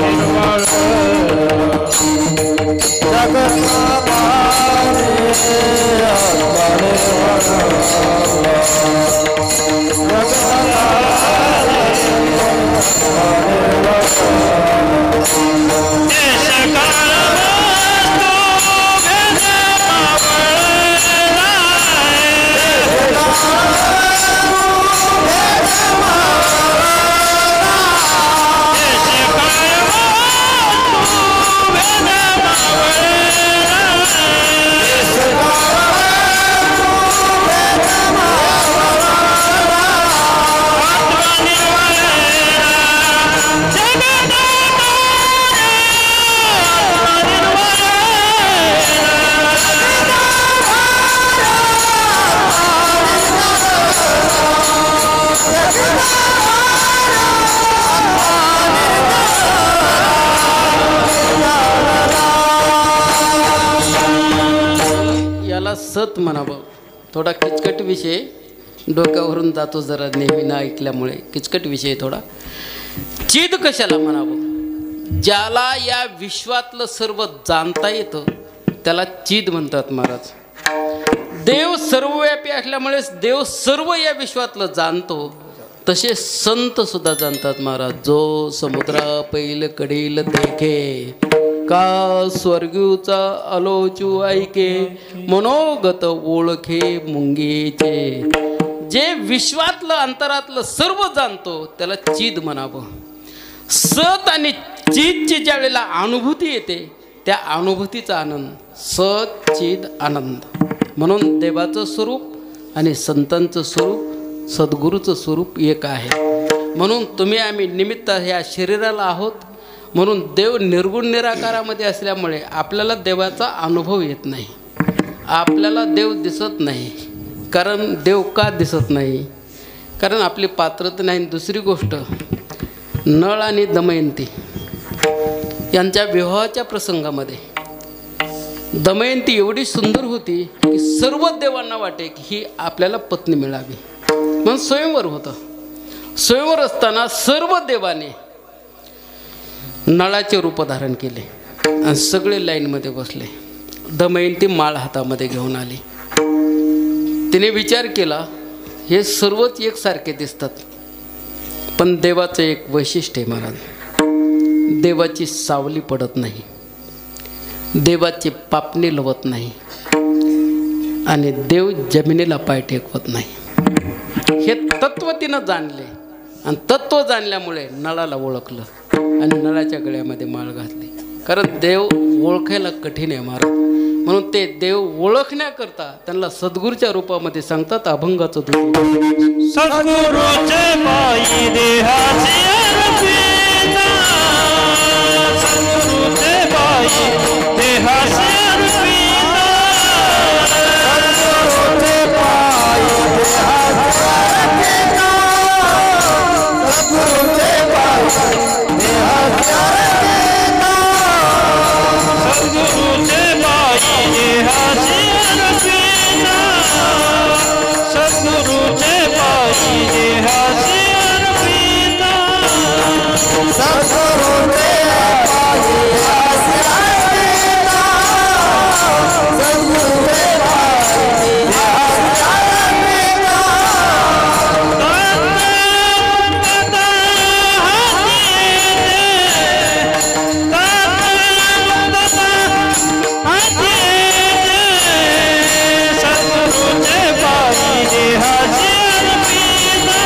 सत म्हणावं. थोडा किचकट विषय डोक्यावरून जातो जरा नेहमी न ऐकल्यामुळे. किचकट विषय थोडा. चिद कशाला म्हणावं? ज्याला या विश्वातलं सर्व जाणता येतं त्याला चिद म्हणतात महाराज. देव सर्वव्यापी असल्यामुळेच देव सर्व या विश्वातलं जाणतो. तसे संत सुद्धा जाणतात महाराज. जो समुद्रा पैल कडील देखे, का स्वर्गीचा आलोचू ऐके, मनोगत ओळखे मुंगीचे. जे विश्वातलं अंतरातलं सर्व जाणतो त्याला चिद म्हणावं. सत आणि चिदची ज्या वेळेला अनुभूती येते त्या अनुभूतीचा आनंद सत चिद आनंद. म्हणून देवाचं स्वरूप आणि संतांचं स्वरूप, सद्गुरूचं स्वरूप एक आहे. म्हणून तुम्ही आम्ही निमित्त ह्या शरीराला आहोत. म्हणून देव निर्गुण निराकारामध्ये असल्यामुळे आपल्याला देवाचा अनुभव येत नाही. आपल्याला देव दिसत नाही. कारण देव का दिसत नाही? कारण आपली पात्रता नाही. दुसरी गोष्ट, नळ आणि दमयंती यांच्या विवाहाच्या प्रसंगामध्ये दमयंती एवढी सुंदर होती की सर्व देवांना वाटे की ही आपल्याला पत्नी मिळावी. म्हणून स्वयंवर होतं. स्वयंवर असताना सर्व देवाने नळाचे रूप धारण केले आणि सगळे लाईनमध्ये बसले. दमयंती माळ हातामध्ये घेऊन आली. तिने विचार केला, हे सर्वच एकसारखे दिसतात, पण देवाचं एक वैशिष्ट्य आहे महाराज. देवाची सावली पडत नाही, देवाची पापणी लवत नाही आणि देव जमिनीला पाय टेकवत नाही. हे तत्त्व तिनं जाणले आणि तत्त्व जाणल्यामुळे नळाला ओळखलं आणि नळाच्या गळ्यामध्ये माळ घातली. कारण देव ओळखायला कठीण आहे महाराज. म्हणून ते देव ओळखण्याकरता त्यांना सद्गुरूच्या रूपामध्ये सांगतात अभंगाचं दूत. सद्गुरूचे पायी देहाचे अर्पिता, सद्गुरूचे पायी देहाचे अर्पिता, सद्गुरूचे पायी देहाचे अर्पिता, सद्गुरूचे पायी देहाचे अर्पिता, सद्गुरूचे पायी देहाचे अर्पिता, सद्गुरूचे पायी देहाचे अर्पिता, सद्गुरूचे पायी देहाचे अर्पिता, सद्गुरूचे पायी देहाचे अर्पिता. सद्गुरूचे पायी देहाचे अर्पिता,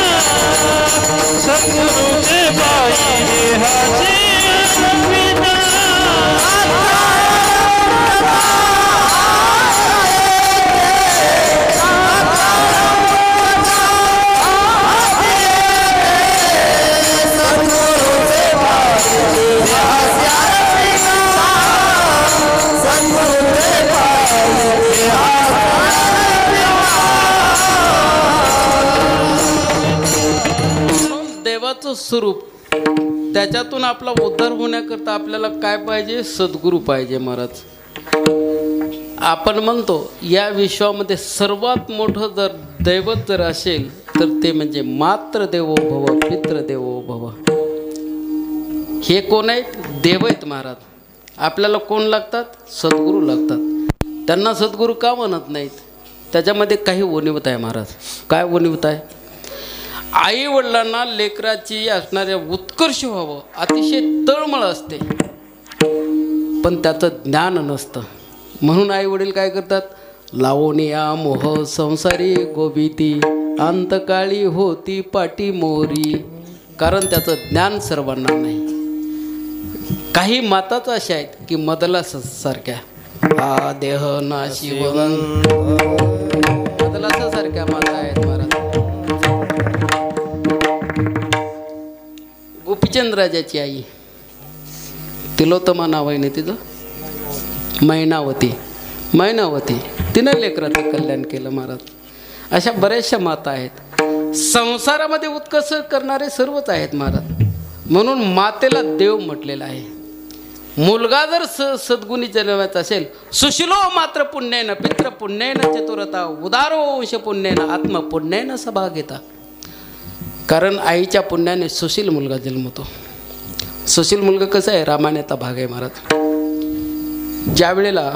परमात्म्याचं स्वरूप, त्याच्यातून आपला उद्धार होण्याकरता आपल्याला काय पाहिजे? सद्गुरू पाहिजे महाराज. आपण म्हणतो या विश्वामध्ये सर्वात मोठं जर दैवत जर असेल तर ते म्हणजे मात्र देवो भव पितृ देवो भव. हे कोण आहेत? देव आहेत महाराज. आपल्याला कोण लागतात? सद्गुरू लागतात. त्यांना सद्गुरू का म्हणत नाहीत? त्याच्यामध्ये काही उणीवत आहे महाराज. काय उणीवत आहे? आई वडिलांना लेकराची असणाऱ्या उत्कर्ष व्हावं अतिशय तळमळ असते, पण त्याचं ज्ञान नसतं. म्हणून आई वडील काय करतात? लावणिया मोह संसारी गोबिती अंतकाळी होती पाटी मोरी. कारण त्याचं ज्ञान सर्वांना नाही. काही माताच अशा आहेत की मदला सारख्या हा देह नाशी वदन मदलासा सारख्या माता आहेत महाराज. गोपीचंद राजाची आई तिलोत्तमा नाव आहे ना तिचं, मैनावती तिनं लेकराचं कल्याण केलं महाराज. अशा बऱ्याचशा माता आहेत. संसारामध्ये उत्कर्ष करणारे सर्वच आहेत महाराज. म्हणून मातेला देव म्हटलेलं आहे. मुलगा जर सद्गुणी जन्माचा असेल, सुशिलो मात्र पुण्येन पितृ पुण्येन चतुरता उदारो वंश पुण्येन आत्मपुण्येन सभा घेता. कारण आईच्या पुण्याने सुशील मुलगा जन्मतो. सुशील मुलगा कसा आहे? रामायणाचा भाग आहे महाराज. ज्या वेळेला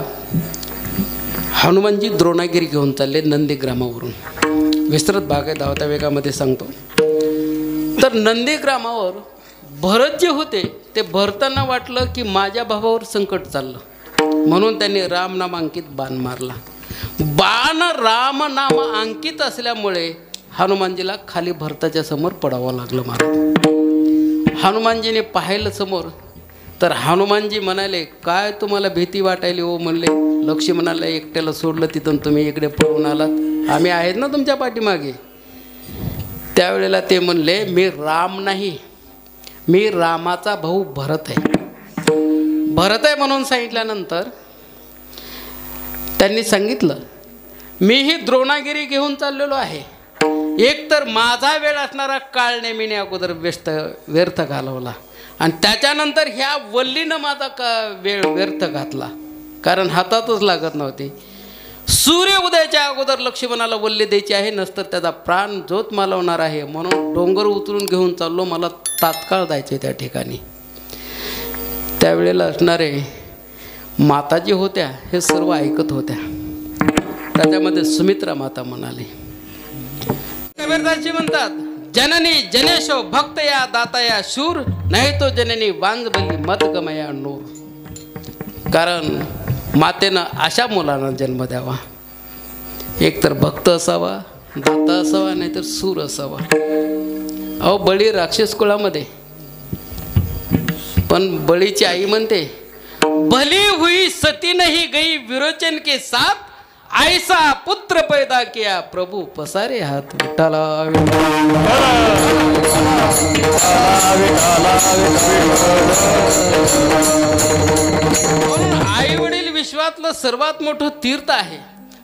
हनुमानजी द्रोणागिरी घेऊन चालले नंदीग्रामावरून, विस्तृत भाग आहे, धावत्या वेगामध्ये सांगतो. तर नंदीग्रामावर भरत जे होते ते भरताना वाटलं की माझ्या भावावर संकट चाललं, म्हणून त्यांनी राम नाम अंकित बाण मारला. बाण राम नाम अंकित असल्यामुळे हनुमानजीला खाली भरताच्या समोर पडावं लागलं महाराज. हनुमानजीने पाहिलं समोर तर हनुमानजी म्हणाले, काय तुम्हाला भीती वाटायली हो? म्हणले, लक्ष्मणाला एकट्याला सोडलं तिथून तुम्ही इकडे पळून आलात, आम्ही आहेत ना तुमच्या पाठीमागे. त्यावेळेला ते म्हणले, मी राम नाही, मी रामाचा भाऊ भरत आहे. भरत आहे म्हणून सांगितल्यानंतर त्यांनी सांगितलं, मीही द्रोणागिरी घेऊन चाललेलो आहे. एक तर माझा वेळ असणारा काळ नेमीने अगोदर व्यर्थ घालवला, आणि त्याच्यानंतर ह्या वल्लीनं माझा वेळ व्यर्थ घातला, कारण हातातच लागत नव्हती. सूर्य उदयाच्या अगोदर लक्ष्मणाला वल्ली द्यायची आहे, नसतर त्याचा प्राण ज्योत मालवणार आहे. म्हणून डोंगर उतरून घेऊन चाललो, मला तात्काळ जायचे त्या ठिकाणी. त्यावेळेला असणारे माता जी होत्या हे सर्व ऐकत होत्या. त्याच्यामध्ये सुमित्रा माता म्हणाली, कबीरदासजी म्हणतात, जननी जनेशो भक्त या दाताया शूर, नाही तो जननी वांजबली मत गमया नूर. कारण मातेनं अशा मुलांना जन्म द्यावा, एक तर भक्त असावा, दाता असावा, नाहीतर सूर असावा. अहो, बळी राक्षस कुळामध्ये, पण बळीची आई म्हणते, भली हुई सती नहीं गई विरोचन के साथ, ऐसा पुत्र पैदा किया प्रभु पसारे हात. विठ्ठला आई वडील विश्वातलं सर्वात मोठं तीर्थ आहे.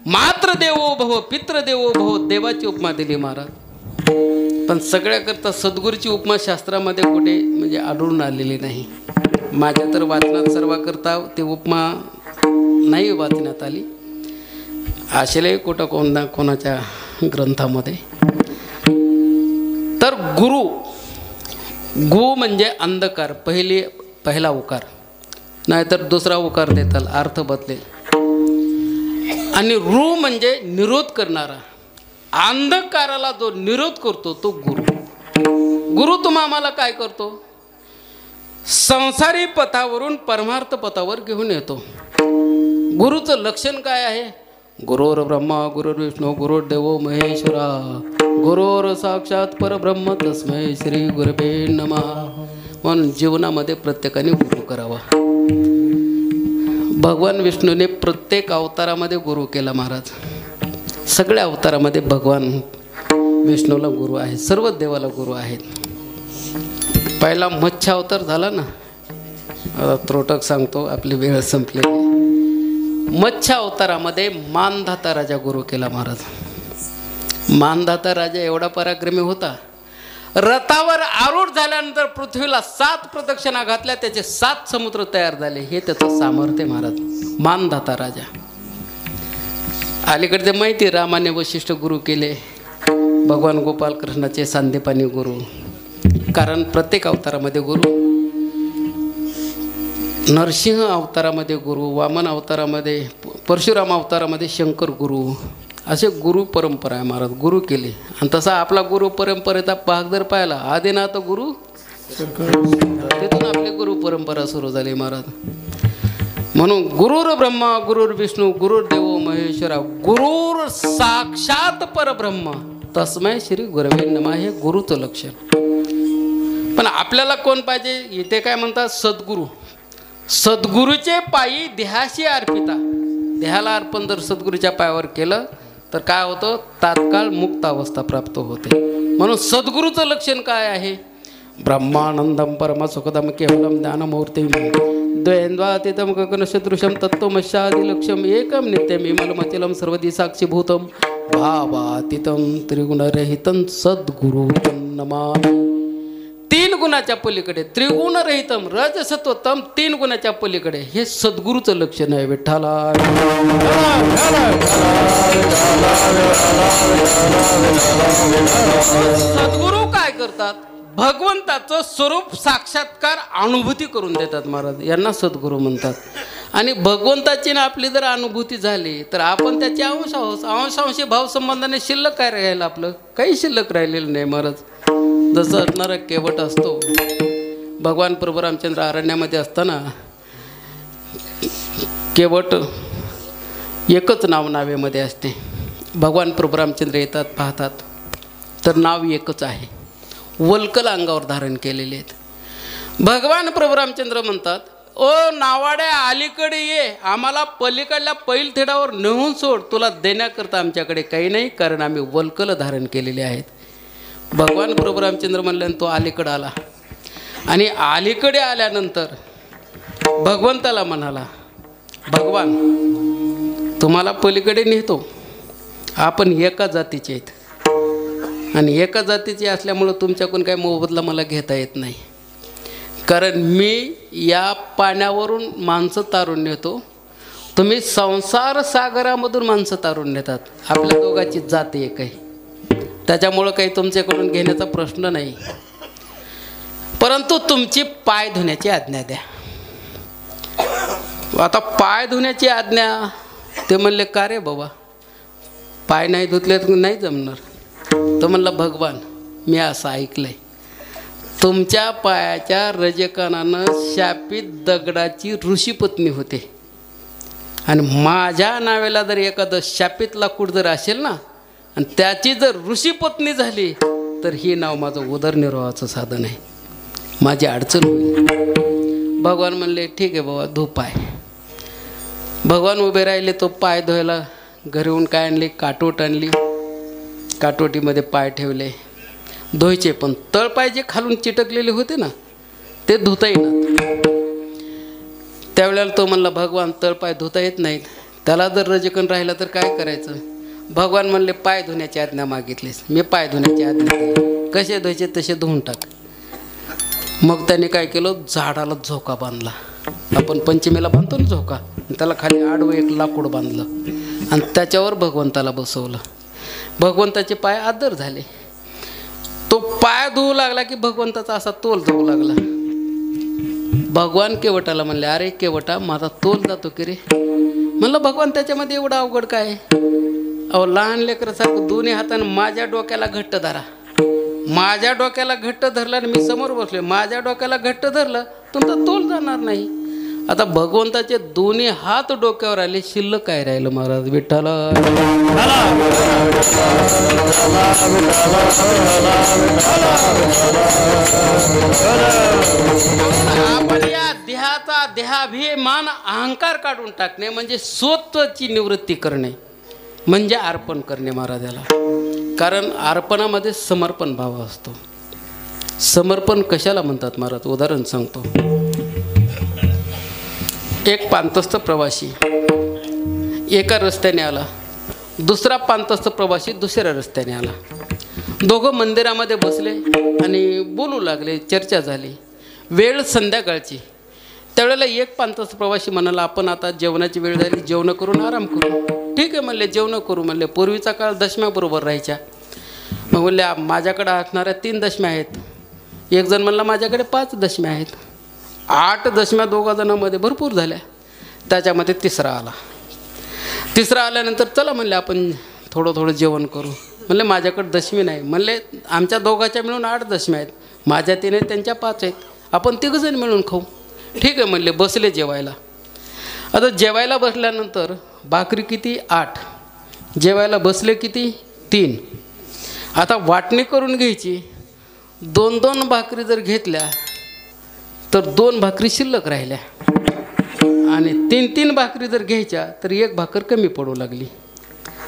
मात्र देवो भव पितृ देवो भव, देवाची उपमा दिली महाराज. पण सगळ्याकरता सद्गुरूची उपमा शास्त्रामध्ये कुठे म्हणजे आढळून आलेली नाही. माझ्या तर वाचनात सर्वाकरता ती उपमा नाही वाचण्यात आली. असेलही कुठं कोणाच्या ग्रंथामध्ये. तर गुरु, गु म्हणजे अंधकार, पहिला उकार, नाहीतर दुसरा उकार देताल अर्थ बदलेल. आणि रु म्हणजे निरोध करणारा, अंधकाराला जो निरोध करतो तो गुरु. गुरु तुम्हा आम्हाला काय करतो? संसारी पथावरून परमार्थ पथावर घेऊन येतो. गुरुचं लक्षण काय आहे? गुरुर ब्रह्मा गुरुर्विष्णू गुरुर्देवो महेश्वरा, गुरुर साक्षात परब्रह्म तस्मै श्री गुरवे नमः. म्हणून जीवनामध्ये प्रत्येकाने गुरु करावा. भगवान विष्णूने प्रत्येक अवतारामध्ये गुरु केला महाराज. सगळ्या अवतारामध्ये भगवान विष्णूला गुरु आहे, सर्व देवाला गुरु आहेत. पहिला मत्स्य अवतार झाला ना, त्रोटक सांगतो, आपली वेळ संपलेली. मत्स्य अवतारामध्ये मानधाता राजा गुरु केला महाराज. मानधाता राजा एवढा पराक्रमी होता, रथावर आरूढ झाल्यानंतर पृथ्वीला 7 प्रदक्षिणा घातल्या, त्याचे 7 समुद्र तयार झाले. हे त्याचं सामर्थ्य महाराज. मानधाता राजा. अलीकडे ते माहिती रामाने वशिष्ठ गुरु केले, भगवान गोपाल कृष्णाचे सांदीपानी गुरु. कारण प्रत्येक अवतारामध्ये गुरु, नरसिंह अवतारामध्ये गुरु, वामन अवतारामध्ये, परशुराम अवतारामध्ये शंकर गुरु, असे गुरु परंपरा आहे महाराज. गुरु केले. आणि तसा आपला गुरु परंपरेचा भाग जर पाहिला, आदिनाथ गुरु, तिथून आपली गुरु परंपरा सुरू झाली महाराज. म्हणून गुरुर ब्रह्मा गुरुर विष्णू गुरुर्देव महेश्वरा गुरुर साक्षात परब्रह्म तस्मै श्री गुरवे नमः. हे गुरुचं लक्षण. पण आपल्याला कोण पाहिजे? इथे काय म्हणतात? सद्गुरू. सद्गुरूचे पायी देहाशी अर्पिता. देहाला अर्पण जर सद्गुरूच्या पायावर केलं तर काय होतं? तात्काळ मुक्त अवस्था प्राप्त होते. म्हणून सद्गुरूचं लक्षण काय आहे? ब्रह्मानंदम परमसुखदम केवलम ज्ञानमूर्ती द्वैन्द्वातीतम गगनसदृशम तत्त्वमस्यादिलक्ष्यम एकम नित्यम विमलमचलम सर्वदी साक्षीभूतम भावातीतम त्रिगुणरहितं सद्गुरु नमामि. 3 गुणाच्या पलीकडे, त्रिगुणरहितम रजसत्वतम, 3 गुणाच्या पलीकडे, हे सद्गुरूचं लक्षण आहे. विठ्ठला. सद्गुरू काय करतात? भगवंताचं स्वरूप साक्षात्कार अनुभूती करून देतात महाराज. यांना सद्गुरू म्हणतात. आणि भगवंताची ना आपली जर अनुभूती झाली तर आपण त्याचे अंश आहोत. अंशांशी भावसंबंधाने शिल्लक काय राहिलं? आपलं काही शिल्लक राहिलेलं नाही महाराज. जसं असणारा केवट असतो. भगवान प्रभू रामचंद्र अरण्यामध्ये असताना केवट एकच नावेमध्ये असते. भगवान प्रभू रामचंद्र येतात, पाहतात तर नाव एकच आहे. वल्कल अंगावर धारण केलेले आहेत. भगवान प्रभू रामचंद्र म्हणतात, ओ नावाड्या अलीकडे ये, आम्हाला पलीकडल्या पैलथेडावर नेऊन सोड. तुला देण्याकरता आमच्याकडे काही नाही, कारण आम्ही वल्कल धारण केलेले आहेत. भगवान प्रभू रामचंद्र म्हणल्यानं तो अलीकडे आला. आणि अलीकडे आल्यानंतर भगवंताला म्हणाला, भगवान तुम्हाला पलीकडे नेतो. आपण एका जातीचे आहेत आणि एका जातीचे असल्यामुळं तुमच्याकडून काही मोबदला मला घेता येत नाही. कारण मी या पाण्यावरून माणसं तारून नेतो, तुम्ही संसार सागरामधून माणसं तारून नेतात. आपल्या दोघांची जात एक आहे, त्याच्यामुळं काही तुमच्याकडून घेण्याचा प्रश्न नाही. परंतु तुमची पाय धुण्याची आज्ञा द्या. आता पाय धुण्याची आज्ञा. ते म्हणले, का रे बाबा, पाय नाही धुतले तर नाही जमणार. तो म्हणला, भगवान मी असं ऐकलंय, तुमच्या पायाच्या रजकणानं शापित दगडाची ऋषीपत्नी होते. आणि माझ्या नावेला जर एखादं शापित लाकूड जर असेल ना, आणि त्याची जर ऋषीपत्नी झाली तर ही नाव माझं उदरनिर्वाहाचं साधन आहे, माझी अडचण होईल. भगवान म्हणले, ठीक आहे बाबा, धु पाय. भगवान उभे राहिले. तो पाय धुवायला घरी येऊन काय आणले? काटोट आणली. काटोटीमध्ये पाय ठेवले. धुवायचे, पण तळपाय जे खालून चिटकलेले होते ना ते धुता येणार. त्यावेळेला तो म्हणला, भगवान तळपाय धुता येत नाहीत, त्याला जर रजकण राहिला तर काय करायचं? भगवान म्हणले, पाय धुण्याची आज्ञा मागितलीस, मी पाय धुण्याची आज्ञा दिली. कसे धुवायचे तसे धुवून टाक. मग त्याने काय केलं? झाडाला झोका बांधला. आपण पंचमीला बांधतो ना झोका, त्याला खाली आडवं एक लाकूड बांधलं आणि त्याच्यावर भगवंताला बसवलं. भगवंताचे पाय आदर झाले. तो पाय धुवू लागला की भगवंताचा असा तोल जाऊ लागला. भगवान केवटाला म्हणले, अरे केवटा, माझा तोल जातो की रे? म्हणलं, भगवान त्याच्यामध्ये एवढं अवघड काय? अहो, लहान लेकरासारखं दोन्ही हातानं माझ्या डोक्याला घट्ट धरा. माझ्या डोक्याला घट्ट धरलं आणि मी समोर बसले, माझ्या डोक्याला घट्ट धरलं, तुमचा तोल जाणार नाही. आता भगवंताचे दोन्ही हात डोक्यावर आले, शिल्लक काय राहिलं महाराज? विठ्ठल. आपण या देहाचा देहाभिमान अहंकार काढून टाकणे म्हणजे स्वत्वाची निवृत्ती करणे, म्हणजे अर्पण करणे महाराजाला. कारण अर्पणामध्ये समर्पण भाव असतो. समर्पण कशाला म्हणतात महाराज? उदाहरण सांगतो. एक पांतस्थ प्रवासी एका रस्त्याने आला, दुसरा पांतस्थ प्रवासी दुसऱ्या रस्त्याने आला. दोघं मंदिरामध्ये बसले आणि बोलू लागले, चर्चा झाली. वेळ संध्याकाळची. त्यावेळेला एक पांथस्थ प्रवासी म्हणाला, आपण आता जेवणाची वेळ झाली, जेवण करून आराम करू. ठीक आहे म्हणले, जेवण करू म्हणले. पूर्वीचा काळ दशम्याबरोबर राहायच्या. मग म्हणले माझ्याकडे असणाऱ्या 3 दशम्या आहेत. एक जण म्हणला माझ्याकडे 5 दशम्या आहेत. 8 दशम्या दोघा जणांमध्ये भरपूर झाल्या. त्याच्यामध्ये तिसरा आला. तिसरा आल्यानंतर चला म्हणले आपण थोडं थोडं जेवण करू. म्हणले माझ्याकडे दशमी नाही. म्हणले आमच्या दोघांच्या मिळून 8 दशम्या आहेत, माझ्या 3 आहेत, त्यांच्या 5 आहेत, आपण 3 जण मिळून खाऊ. ठीक आहे म्हणले. बसले जेवायला. आता जेवायला बसल्यानंतर भाकरी किती? 8. जेवायला बसले किती? 3. आता वाटणी करून घ्यायची. 2-2 भाकरी जर घेतल्या तर 2 भाकरी शिल्लक राहिल्या आणि 3-3 भाकरी जर घ्यायच्या तर 1 भाकर कमी पडू लागली.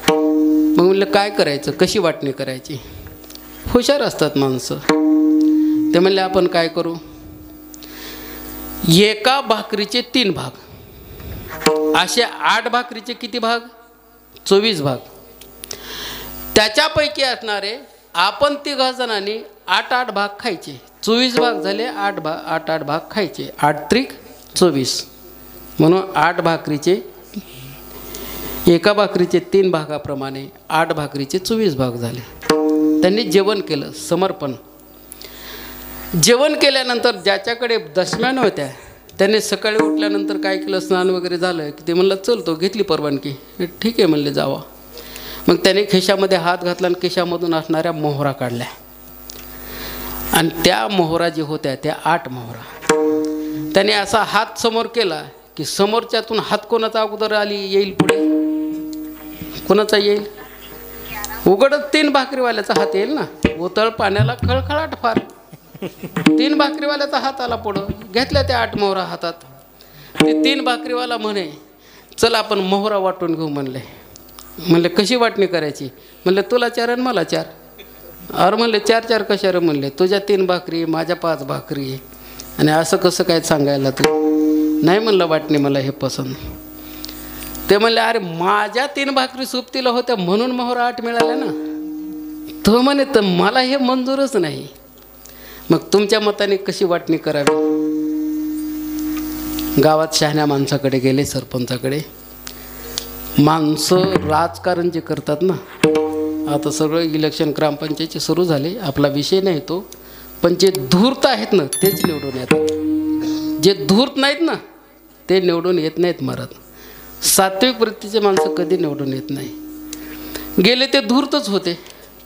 मग म्हणलं काय करायचं, कशी वाटणी करायची? हुशार असतात माणसं. ते म्हणले आपण काय करू, एका भाकरीचे 3 भाग, असे 8 भाकरीचे किती भाग? 24 भाग. त्याच्यापैकी असणारे आपण 3 जणांनी 8-8 भाग खायचे. 24 भाग झाले, 8-8 भाग खायचे. 8 त्रिक 24. म्हणून 8 भाकरीचे, एका भाकरीचे 3 भागाप्रमाणे 8 भाकरीचे 24 भाग झाले. त्यांनी जेवण केलं, समर्पण. जेवण केल्यानंतर ज्याच्याकडे दशम्या नव्हत्या त्याने सकाळी उठल्यानंतर काय केलं, स्नान वगैरे झालं की ते म्हणलं चल, तो घेतली परवानगी. ठीक आहे म्हणले, जावा. मग त्याने खिशामध्ये हात घातला आणि खिशामधून असणाऱ्या मोहरा काढल्या आणि त्या मोहरा जे होत्या त्या 8 मोहरा. त्याने असा हात समोर केला की समोरच्यातून हात कोणाचा अगोदर येईल पुढे? कोणाचा येईल? उघडच 3 भाकरीवाल्याचा हात येईल ना. उतळ पाण्याला खळखळाट फार. 3 भाकरीवाल्याचा हात आला पुढं. घेतल्या त्या 8 मोहरा हातात. ते 3 भाकरीवाला म्हणे चल आपण मोहरा वाटून घेऊ म्हणले. म्हणले कशी वाटणी करायची? म्हणले तुला 4 आणि मला 4. अरे म्हणले 4-4 कशा रे? म्हणले तुझ्या 3 भाकरी, माझ्या 5 भाकरी, आणि असं कसं काय सांगायला तू? नाही म्हणलं वाटणी मला हे पसंत. ते म्हणले अरे माझ्या 3 भाकरी सोबतीला होत्या म्हणून मोहरा 8 मिळाल्या ना. तो म्हणे तर मला हे मंजूरच नाही. मग तुमच्या मताने कशी वाटणी करावी? गावात शहाण्या माणसाकडे गेले, सरपंचाकडे. माणसं राजकारण जे करतात ना, आता सगळं इलेक्शन ग्रामपंचायतचे सुरू झाले, आपला विषय नाही तो, पण जे धूर्त आहेत ना तेच निवडून येतात. जे धूर्त नाहीत ना ते निवडून येत नाहीत महाराज. सात्विक वृत्तीचे माणसं कधी निवडून येत नाही. गेले ते धूर्तच होते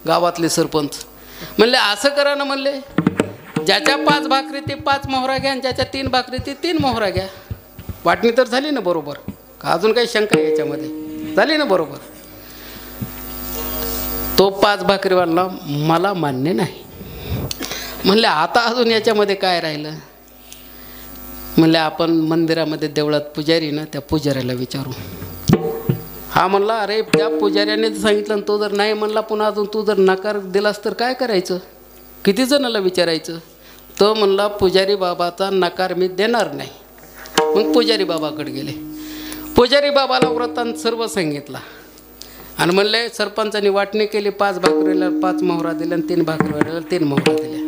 गावातले सरपंच. म्हणले असं करा ना, म्हणले ज्याच्या 5 भाकरी ते 5 मोहरा घ्या आणि ज्याच्या 3 भाकरी ते 3 मोहरा घ्या. वाटणी तर झाली ना बरोबर? का अजून काही शंका आहे याच्यामध्ये? झाली ना बरोबर? तो 5 भाकरीवाला मला मान्य नाही. म्हणले आता अजून याच्यामध्ये काय राहिलं? म्हणले आपण मंदिरामध्ये देवळात पुजारी ना, त्या पुजाऱ्याला विचारू. हा म्हणला अरे त्या पुजाऱ्याने सांगितलं आणि तो जर नाही म्हणला, पुन्हा अजून तू जर नकार दिलास तर काय करायचं? किती जणाला विचारायचं? तो म्हणला पुजारी बाबाचा नकार मी देणार नाही. मग पुजारी बाबाकडे गेले. पुजारी बाबाला व्रतांत सर्व सांगितला आणि म्हणले सरपंचांनी वाटणी केली. 5 भाकरीला 5 मोहरा दिल्या आणि 3 भाकरीला 3 मोहरा दिल्या.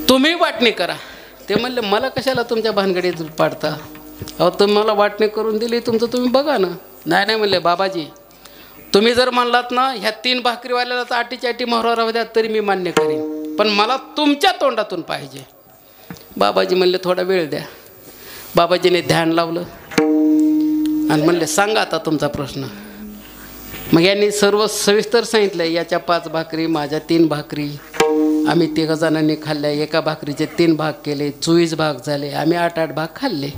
तुम्ही वाटणी करा. ते म्हणले मला कशाला तुमच्या भानगडीत पाडता? अहो तुम्ही मला वाटणी करून दिली, तुमचं तुम्ही बघा ना. नाही नाही म्हणले बाबाजी, तुम्ही जर म्हणलात ना ह्या 3 भाकरीवाल्याला 8 मोहरा राहू द्या तरी मी मान्य करीन, पण मला तुमच्या तोंडातून पाहिजे. बाबाजी म्हणले थोडा वेळ द्या. बाबाजीने ध्यान लावलं आणि म्हणले सांगा आता तुमचा प्रश्न. मग यांनी सर्व सविस्तर सांगितलं. याच्या 5 भाकरी, माझ्या 3 भाकरी, आम्ही 3 जणांनी खाल्ल्या. एका भाकरीचे 3 भाग केले, 24 भाग झाले. आम्ही 8-8 भाग खाल्ले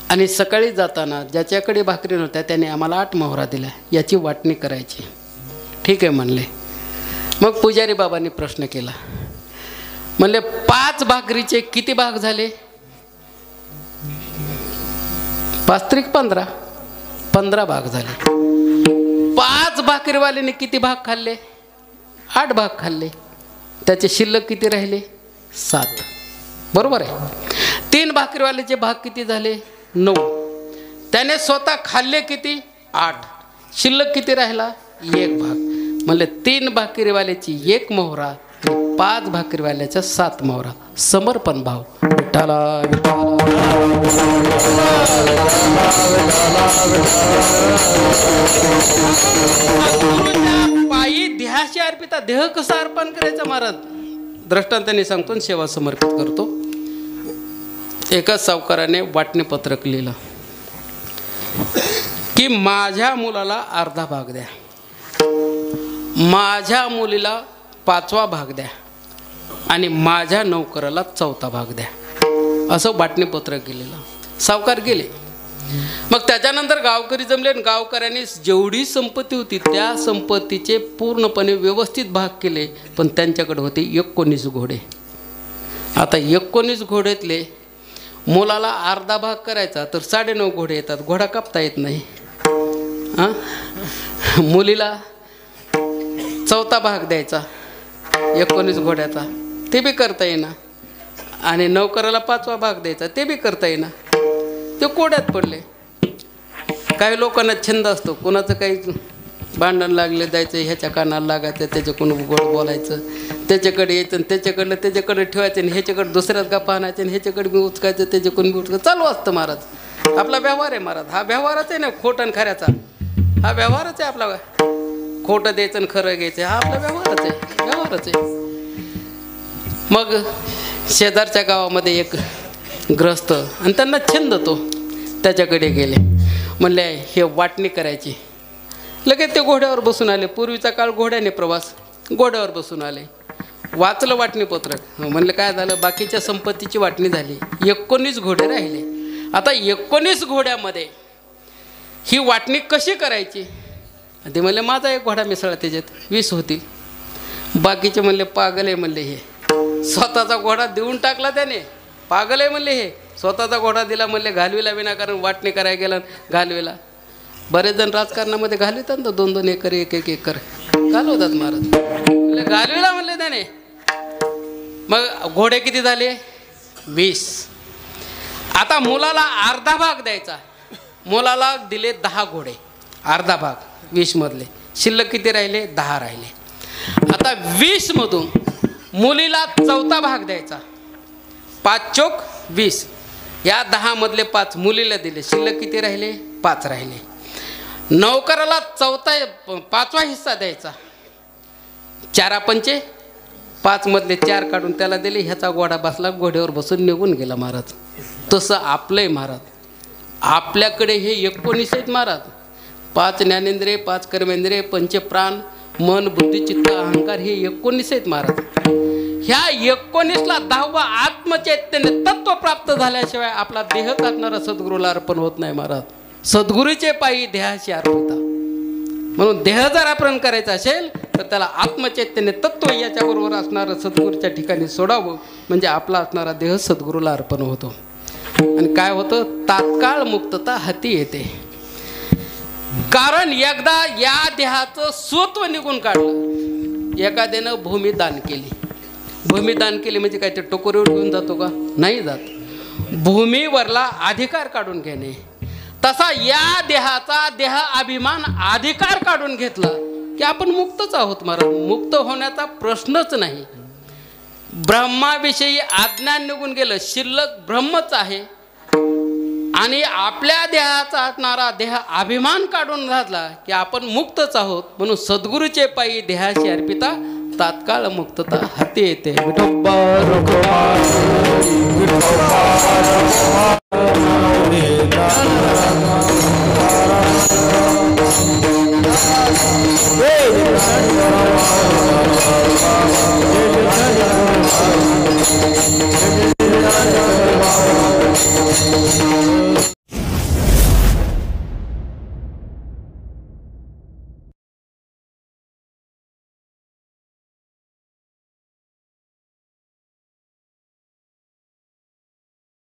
आणि सकाळी जाताना ज्याच्याकडे भाकरी नव्हत्या त्याने आम्हाला 8 मोहरा दिल्या. याची वाटणी करायची. ठीक आहे म्हणले. मग पुजारी बाबांनी प्रश्न केला. म्हणले 5 भाकरीचे किती भाग झाले? 5 त्रिक 15, 15 भाग झाले. 5 भाकरीवाल्याने किती भाग खाल्ले? 8 भाग खाल्ले. त्याचे शिल्लक किती राहिले? 7. बरोबर आहे. 3 भाकरीवाल्याचे भाग किती झाले? 9. त्याने स्वतः खाल्ले किती? 8. शिल्लक किती राहिला? 1 भाग. म्हणले 3 भाकरीवाल्याची 1 मोहरा, 5 भाकरीवाल्याच्या 7 मोहरा. समर्पण भाव. विठ्ठला पायी देहाशी अर्पिता. देह कसा अर्पण करायचा महाराज दृष्टांताने सांगतो आणि सेवा समर्पित करतो. एका सावकाराने वाटणी पत्रक लिहिलं की माझ्या मुलाला अर्धा भाग द्या, माझ्या मुलीला 5वा भाग द्या आणि माझ्या नोकराला 4था भाग द्या, असं वाटणी पत्रक गेलेलं. सावकार गेले. मग त्याच्यानंतर गावकरी जमले आणि गावकऱ्यांनी जेवढी संपत्ती होती त्या संपत्तीचे पूर्णपणे व्यवस्थित भाग केले. पण त्यांच्याकडे होते 19 घोडे. आता 19 घोड्यातले मुलाला अर्धा भाग करायचा तर 9.5 घोडे येतात. घोडा कापता येत नाही. हां, मुलीला 4था भाग द्यायचा 19 घोड्याचा, ते बी करता येईना. आणि नोकराला 5वा भाग द्यायचा, ते बी करता येईना. ते कोड्यात पडले. काही लोकांना छंद असतो, कोणाचं काही भांडण लागले जायचं, ह्याच्या कानाला लागायचं, त्याच्याकडून गोड बोलायचं, त्याच्याकडे यायचं आणि त्याच्याकडलं त्याच्याकडे ठेवायचं आणि ह्याच्याकडे दुसऱ्याच का पाहण्याचं आणि ह्याच्याकडे बी उचकायचं, त्याच्याकडून बी उचकायचं, चालू असतं महाराज. आपला व्यवहार आहे महाराज. हा व्यवहारच आहे ना, खोटं आणि खऱ्याचा. हा व्यवहारच आहे आपला. खोटं द्यायचं आणि खरं घ्यायचं हा आपला व्यवहारच आहे. व्यवहारच आहे. मग शेजारच्या गावामध्ये एक ग्रस्त आणि त्यांना छंद तो, त्याच्याकडे गेले. म्हणले हे वाटणी करायची. लगेच ते घोड्यावर बसून आले. पूर्वीचा काळ घोड्याने प्रवास. घोड्यावर बसून आले. वाचलं वाटणी पत्रक. म्हणलं काय झालं, बाकीच्या संपत्तीची वाटणी झाली, 19 घोडे राहिले. आता 19 घोड्यामध्ये ही वाटणी कशी करायची. ते म्हणले माझा 1 घोडा मिसळा, त्याच्यात 20 होतील. बाकीचे म्हणले पागल आहे म्हणले, हे स्वतःचा घोडा देऊन टाकला त्याने, पागल आहे म्हणले, हे स्वतःचा घोडा दिला म्हणले, घालविला विनाकारण वाटणी करायला गेला घालविला. बरेच जण राजकारणामध्ये घालवितात ना, 2-2 एकर 1-1 एकर घालवतात महाराज. म्हणले घालविला म्हणले त्याने. मग घोडे किती झाले, 20. आता मुलाला अर्धा भाग द्यायचा. मुलाला दिले 10 घोडे, अर्धा भाग 20 मधले. शिल्लक किती राहिले, 10 राहिले. आता 20 मधून मुलीला 4था भाग द्यायचा. 5 चोक 20. या 10 मधले 5 मुलीला दिले. शिल्लक किती राहिले, 5 राहिले. नोकराला 5वा हिस्सा द्यायचा. 4 पंचे 5 मधले 4 काढून त्याला दिले. ह्याचा घोडा बसला, घोड्यावर बसून निघून गेला महाराज. तसं आपलंय महाराज. आपल्याकडे हे 19 आहेत महाराज. 5 ज्ञानेंद्रिय, 5 कर्मेंद्रिय, पंचप्राण, मन, बुद्धी, चित्त, अहंकार, हे 19 आहेत महाराज. ह्या 19ला 10वा आत्मचैतन्य तत्व प्राप्त झाल्याशिवाय आपला देह टाकणारा सद्गुरूला अर्पण होत नाही महाराज. सद्गुरूचे पायी देहाशी अर्पिता. म्हणून देह जर अर्पण करायचा असेल तर त्याला आत्मचैतन्य तत्व याच्याबरोबर असणारं सद्गुरूच्या ठिकाणी सोडावं, म्हणजे आपला असणारा देह सद्गुरूला अर्पण होतो. आणि काय होतं, तात्काळ मुक्तता हाती येते. कारण एकदा या देहाचं स्वत्व निघून काढलं. एखाद्यानं भूमी दान केली. भूमी दान केली म्हणजे काय, ते टोकरीवर घेऊन जातो का, नाही जात. भूमीवरला अधिकार काढून घेणे. तसा या देहाचा देह अभिमान अधिकार काढून घेतला की आपण मुक्तच आहोत महाराज. मुक्त होण्याचा प्रश्नच नाही. ब्रह्माविषयी अज्ञान निघून गेलं, शिल्लक ब्रह्मच आहे. आणि आपल्या देहाचा असणारा देह अभिमान काढून घातला की आपण मुक्तच आहोत. म्हणून सद्गुरूचे पायी देहाशी अर्पिता तात्काळ मुक्तता हाती येते. विठोबा